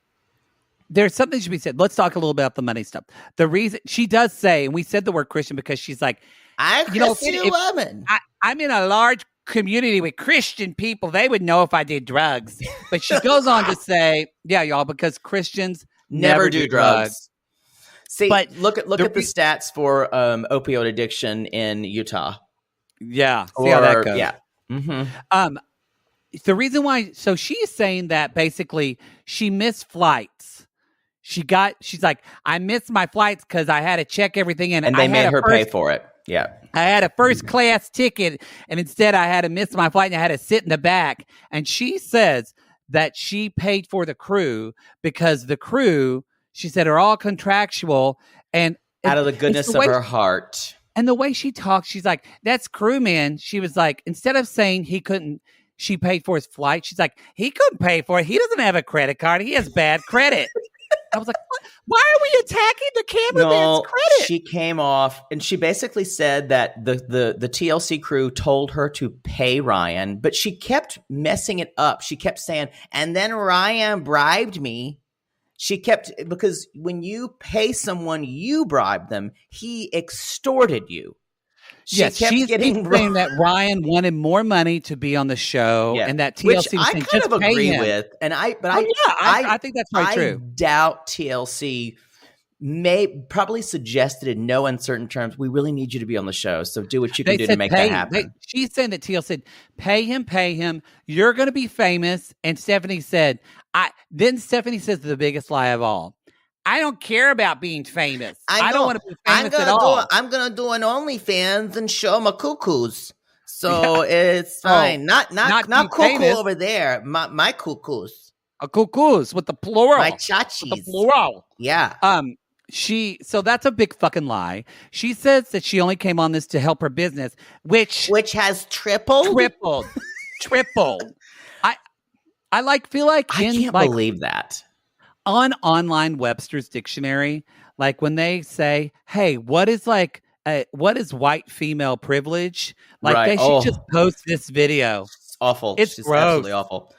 Speaker 2: there's something should be said. Let's talk a little bit about the money stuff. The reason she does say, and we said the word Christian because she's like,
Speaker 1: I'm a Christian woman.
Speaker 2: I'm in a large community with Christian people. They would know if I did drugs. But she goes on to say, yeah, y'all, because Christians never do drugs.
Speaker 1: See, but look at the stats for opioid addiction in Utah.
Speaker 2: Yeah, see how that goes.
Speaker 1: Yeah. Mm-hmm.
Speaker 2: The reason why, so she's saying that basically she missed flights. She's like, I missed my flights because I had to check everything in.
Speaker 1: And they made her pay for it. Yeah.
Speaker 2: I had a first class ticket, and instead I had to miss my flight and I had to sit in the back. And she says that she paid for the crew because the crew, she said, are all contractual and
Speaker 1: out of the goodness of her heart.
Speaker 2: And the way she talks, she's like, that's crewman. She was like, instead of saying she paid for his flight, she's like, he couldn't pay for it. He doesn't have a credit card. He has bad credit. I was like, what? Why are we attacking the cameraman's credit?
Speaker 1: She came off and she basically said that the TLC crew told her to pay Ryan, but she kept messing it up. She kept saying, and then Ryan bribed me. Because when you pay someone, you bribe them. He extorted you.
Speaker 2: She's saying that Ryan wanted more money to be on the show, and that TLC was saying,
Speaker 1: kind of agree with. And I
Speaker 2: think that's very true.
Speaker 1: I doubt TLC probably suggested in no uncertain terms, we really need you to be on the show, so do what you can do to make that happen.
Speaker 2: She's saying that TLC said, pay him. You're going to be famous. And Stephanie said, then Stephanie says the biggest lie of all. I don't care about being famous. I don't want to be famous at all.
Speaker 1: I'm going to do an OnlyFans and show my cuckoos. So it's fine. Not cuckoo over there. My cuckoos.
Speaker 2: A cuckoos with the plural.
Speaker 1: My
Speaker 2: With the
Speaker 1: chachis.
Speaker 2: plural.
Speaker 1: Yeah.
Speaker 2: So that's a big fucking lie. She says that she only came on this to help her business, which
Speaker 1: has tripled.
Speaker 2: Tripled. I feel like
Speaker 1: I can't believe that.
Speaker 2: On online Webster's dictionary, like when they say, "Hey, what is white female privilege?" Like
Speaker 1: Right.
Speaker 2: they should just post this video.
Speaker 1: It's awful.
Speaker 2: It's
Speaker 1: just
Speaker 2: gross.
Speaker 1: Absolutely awful.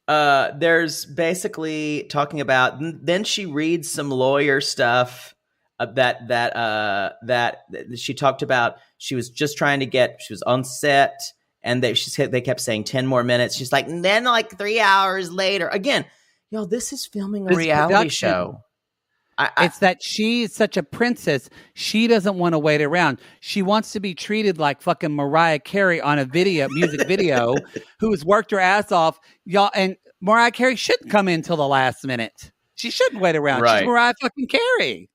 Speaker 1: There's basically talking about. Then she reads some lawyer stuff that she talked about. She was just trying to get. She was on set, and they kept saying 10 more minutes. She's like, and then like 3 hours later, again, this is filming a reality show.
Speaker 2: It's that she's such a princess. She doesn't want to wait around. She wants to be treated like fucking Mariah Carey on a music video, who has worked her ass off. Y'all, and Mariah Carey shouldn't come in till the last minute. She shouldn't wait around. Right. She's Mariah fucking Carey.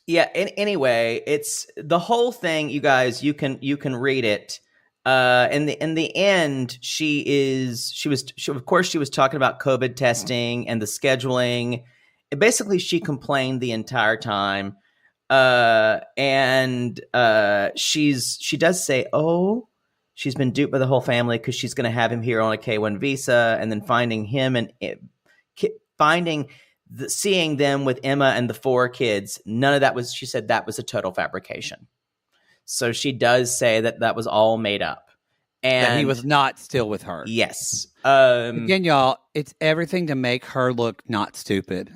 Speaker 1: Yeah. Anyway, it's the whole thing, you guys. You can read it. In the end, she was talking about COVID testing and the scheduling. Basically, she complained the entire time, and she does say, "Oh, she's been duped by the whole family because she's going to have him here on a K-1 visa, and then finding him and seeing them with Emma and the 4 kids. None of that was." She said that was a total fabrication. So she does say that was all made up, and
Speaker 2: that he was not still with her.
Speaker 1: Yes.
Speaker 2: Again, y'all, it's everything to make her look not stupid.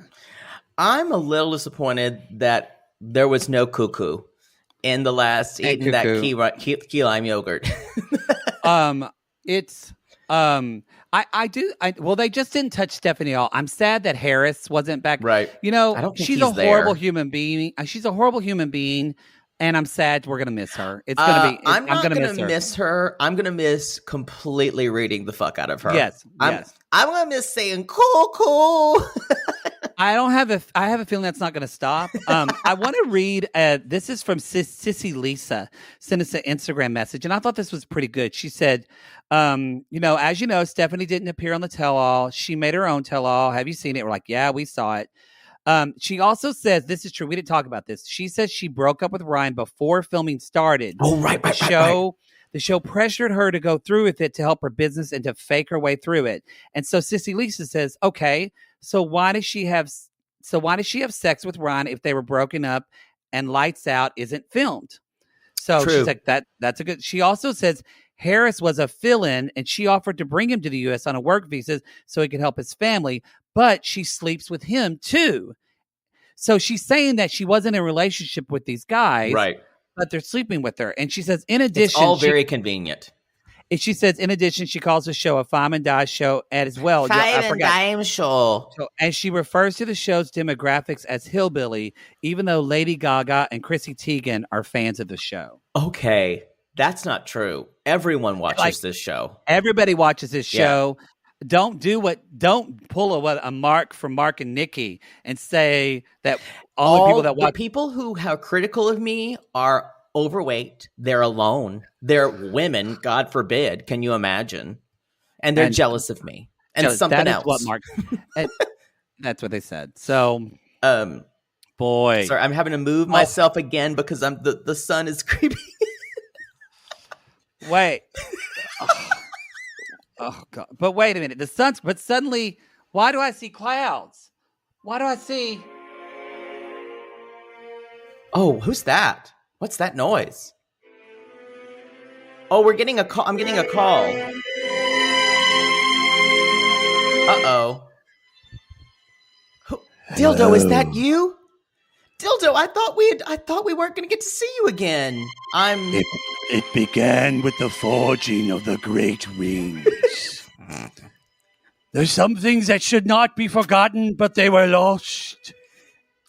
Speaker 1: I'm a little disappointed that there was no cuckoo in the last eating that key lime yogurt.
Speaker 2: They just didn't touch Stephanie at all. I'm sad that Harris wasn't back.
Speaker 1: Right.
Speaker 2: I don't think she's a horrible human being. She's a horrible human being, and I'm sad we're gonna miss her. It's gonna be.
Speaker 1: I'm gonna miss her. I'm gonna miss completely reading the fuck out of her.
Speaker 2: Yes.
Speaker 1: I'm gonna miss saying cool.
Speaker 2: I have a feeling that's not going to stop. I want to read. This is from Sissy Lisa. Sent us an Instagram message, and I thought this was pretty good. She said, as you know, Stephanie didn't appear on the tell-all. She made her own tell-all. Have you seen it? We're like, yeah, we saw it. She also says, this is true. We didn't talk about this. She says she broke up with Ryan before filming started.
Speaker 1: Oh, right.
Speaker 2: The show pressured her to go through with it to help her business and to fake her way through it. And so Sissy Lisa says, okay, so why does she have sex with Ron if they were broken up and Lights Out isn't filmed? So True. She's like, that's a good. She also says Harris was a fill-in and she offered to bring him to the U.S. on a work visa so he could help his family, but she sleeps with him too. So she's saying that she wasn't in a relationship with these guys,
Speaker 1: right?
Speaker 2: But they're sleeping with her. And she says, in addition,
Speaker 1: it's all very convenient.
Speaker 2: And she says, in addition, she calls the show a Fime and Dime show as well.
Speaker 1: Fime and Dime show.
Speaker 2: So, and she refers to the show's demographics as hillbilly, even though Lady Gaga and Chrissy Teigen are fans of the show.
Speaker 1: Okay, that's not true. Everyone watches this show.
Speaker 2: Everybody watches this show. Don't pull a Mark from Mark and Nikki and say that all the people that watch.
Speaker 1: The people who are critical of me are overweight. They're alone. They're women. God forbid. Can you imagine? And they're jealous of me. And something else.
Speaker 2: What Mark? That's what they said. So, boy,
Speaker 1: sorry, I'm having to move myself again because the sun is creeping.
Speaker 2: Wait. Oh God! But wait a minute. The sun's. But suddenly, why do I see clouds? Why do I see?
Speaker 1: Oh, who's that? What's that noise? Oh, we're getting a call. I'm getting a call. Uh-oh. Dildo, is that you? Dildo, I thought we weren't going to get to see you again.
Speaker 4: It began with the forging of the great rings. There's some things that should not be forgotten, but they were lost.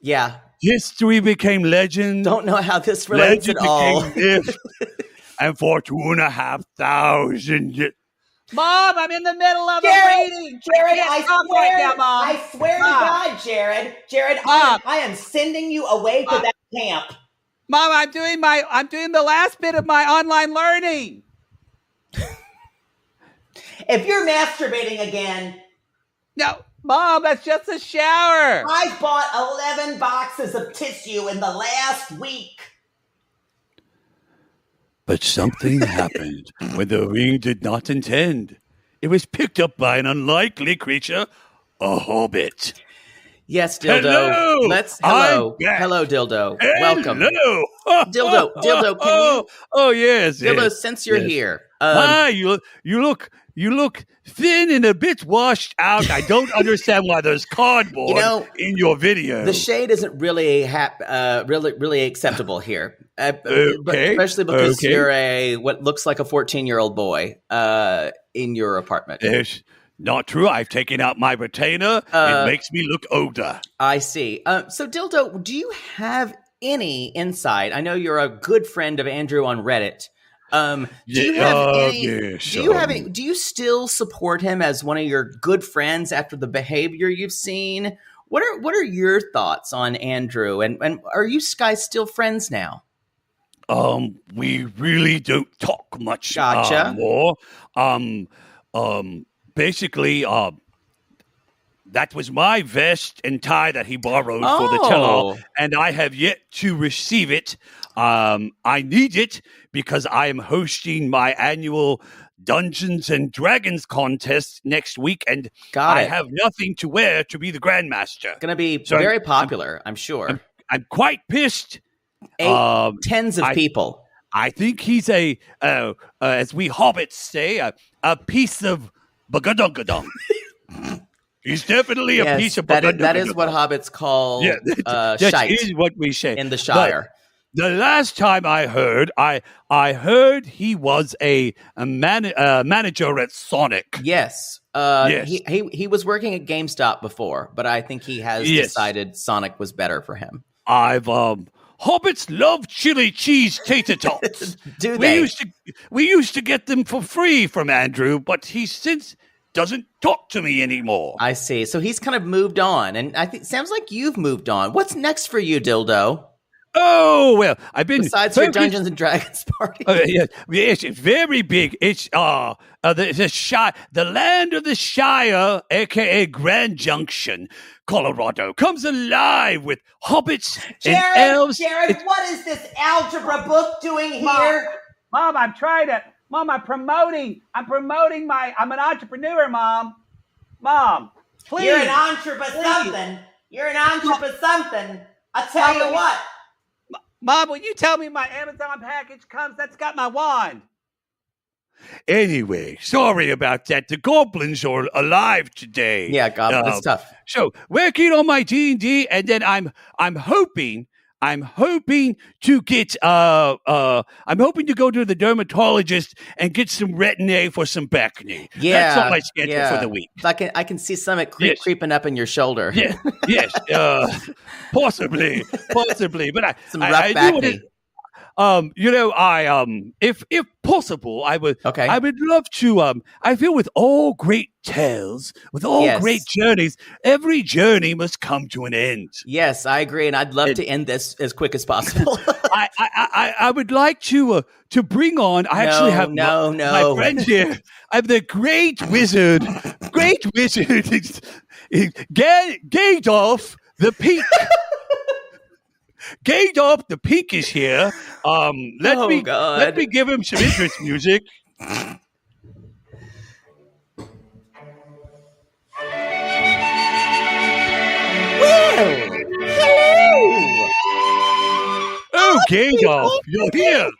Speaker 1: Yeah.
Speaker 4: History became legend.
Speaker 1: Don't know how this relates at all.
Speaker 4: And for 2,500 years.
Speaker 2: Mom, I'm in the middle of a reading.
Speaker 1: Jared, I swear to God, Jared, I am sending you away to that camp.
Speaker 2: Mom, I'm doing the last bit of my online learning.
Speaker 1: If you're masturbating again,
Speaker 2: No, Mom, that's just a shower.
Speaker 1: I bought 11 boxes of tissue in the last week.
Speaker 4: But something happened when the ring did not intend. It was picked up by an unlikely creature, a hobbit.
Speaker 1: Yes, Dildo.
Speaker 4: Hello!
Speaker 1: Hello, Dildo. Welcome.
Speaker 4: Hello!
Speaker 1: Dildo, can you...
Speaker 4: Oh, yes.
Speaker 1: Dildo,
Speaker 4: yes,
Speaker 1: since you're
Speaker 4: yes.
Speaker 1: here...
Speaker 4: Hi, you look thin and a bit washed out. I don't understand why there's cardboard in your video.
Speaker 1: The shade isn't really really acceptable here.
Speaker 4: Okay.
Speaker 1: But especially because you're what looks like a 14-year-old boy in your apartment.
Speaker 4: It's not true. I've taken out my retainer. It makes me look older.
Speaker 1: I see. So, Dildo, do you have any insight? I know you're a good friend of Andrew on Reddit. Do you still support him as one of your good friends after the behavior you've seen? What are your thoughts on Andrew? And are you guys still friends now?
Speaker 4: We really don't talk much
Speaker 1: Gotcha.
Speaker 4: more. Basically, that was my vest and tie that he borrowed for the tell-all, and I have yet to receive it. I need it because I am hosting my annual Dungeons and Dragons contest next week, and I have nothing to wear to be the Grandmaster.
Speaker 1: Going to be very popular, I'm sure.
Speaker 4: I'm quite pissed.
Speaker 1: Tens of people.
Speaker 4: I think he's as we hobbits say, a piece of bagadungadung. He's definitely a piece of bagadungadung.
Speaker 1: That is what hobbits call
Speaker 4: that
Speaker 1: shite
Speaker 4: is what we say
Speaker 1: in the Shire.
Speaker 4: But the last time I heard, I heard he was a manager at Sonic.
Speaker 1: Yes.
Speaker 4: Yes.
Speaker 1: He was working at GameStop before, but I think he has decided Sonic was better for him.
Speaker 4: Hobbits love chili cheese tater tots.
Speaker 1: Do they?
Speaker 4: We used to get them for free from Andrew, but he since doesn't talk to me anymore.
Speaker 1: I see. So he's kind of moved on, and I think sounds like you've moved on. What's next for you, Dildo?
Speaker 4: Oh, well, I've been...
Speaker 1: Besides your Dungeons and Dragons party.
Speaker 4: Yes, it's very big. It's the land of the Shire, a.k.a. Grand Junction, Colorado, comes alive with hobbits and elves.
Speaker 1: Jared, what is this algebra book doing here?
Speaker 2: Mom, I'm promoting I'm an entrepreneur, Mom. Mom, please.
Speaker 1: You're an entrepreneur something. I'll tell you what.
Speaker 2: Mom, will you tell me my Amazon package comes? That's got my wand.
Speaker 4: Anyway, sorry about that. The goblins are alive today.
Speaker 1: Yeah, goblins. It's tough.
Speaker 4: So working on my D&D, and then I'm hoping to get I'm hoping to go to the dermatologist and get some Retin-A for some bacne.
Speaker 1: Yeah,
Speaker 4: that's on my schedule for the week.
Speaker 1: I can see some creeping up in your shoulder.
Speaker 4: Yeah, yes, possibly, but
Speaker 1: some rough bacne.
Speaker 4: If possible, I would love to. I feel with all great tales, with all great journeys, every journey must come to an end.
Speaker 1: Yes, I agree, and I'd love to end this as quick as possible.
Speaker 4: I would like to bring on. I actually have my friend here. I have the great wizard, Gandalf the Peak. Gandalf the Peak is here. Let me give him some interest music.
Speaker 1: Well, hello.
Speaker 4: Oh, Gandalf, you're here.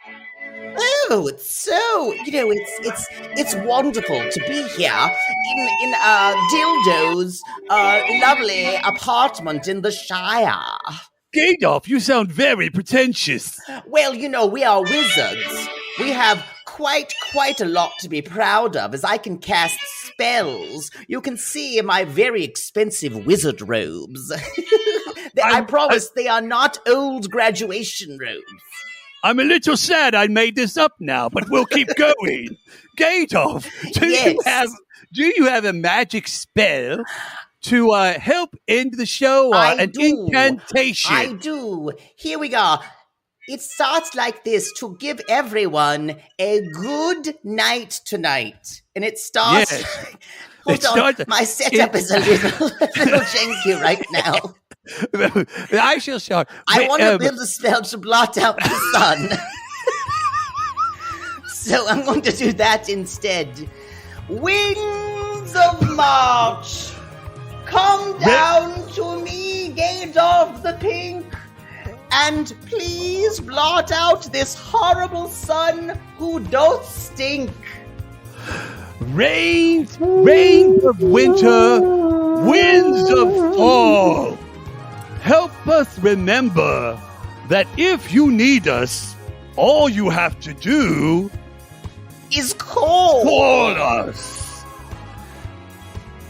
Speaker 1: Oh, it's so it's wonderful to be here in Dildo's lovely apartment in the Shire.
Speaker 4: Gandalf, you sound very pretentious.
Speaker 1: Well, we are wizards. We have quite a lot to be proud of, as I can cast spells. You can see my very expensive wizard robes. I promise they are not old graduation robes.
Speaker 4: I'm a little sad I made this up now, but we'll keep going. Gandalf, do you have a magic spell to help end the show, incantation?
Speaker 1: I do. Here we go. It starts like this: to give everyone a good night tonight. And it starts Hold on. My setup is a little janky right now.
Speaker 2: I shall show.
Speaker 1: I want to build a spell to blot out the sun. So I'm going to do that instead. Winds of March, come down to me, gauge of the pink, and please blot out this horrible sun who doth stink.
Speaker 4: Rains of winter, winds of fall. Help us remember that if you need us, all you have to do
Speaker 1: is call
Speaker 4: us.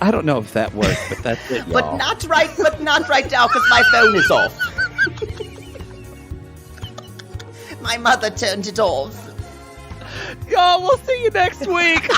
Speaker 2: I don't know if that works, but that's it, y'all.
Speaker 1: But not right now, because my phone is off. My mother turned it off.
Speaker 2: Y'all, we'll see you next week.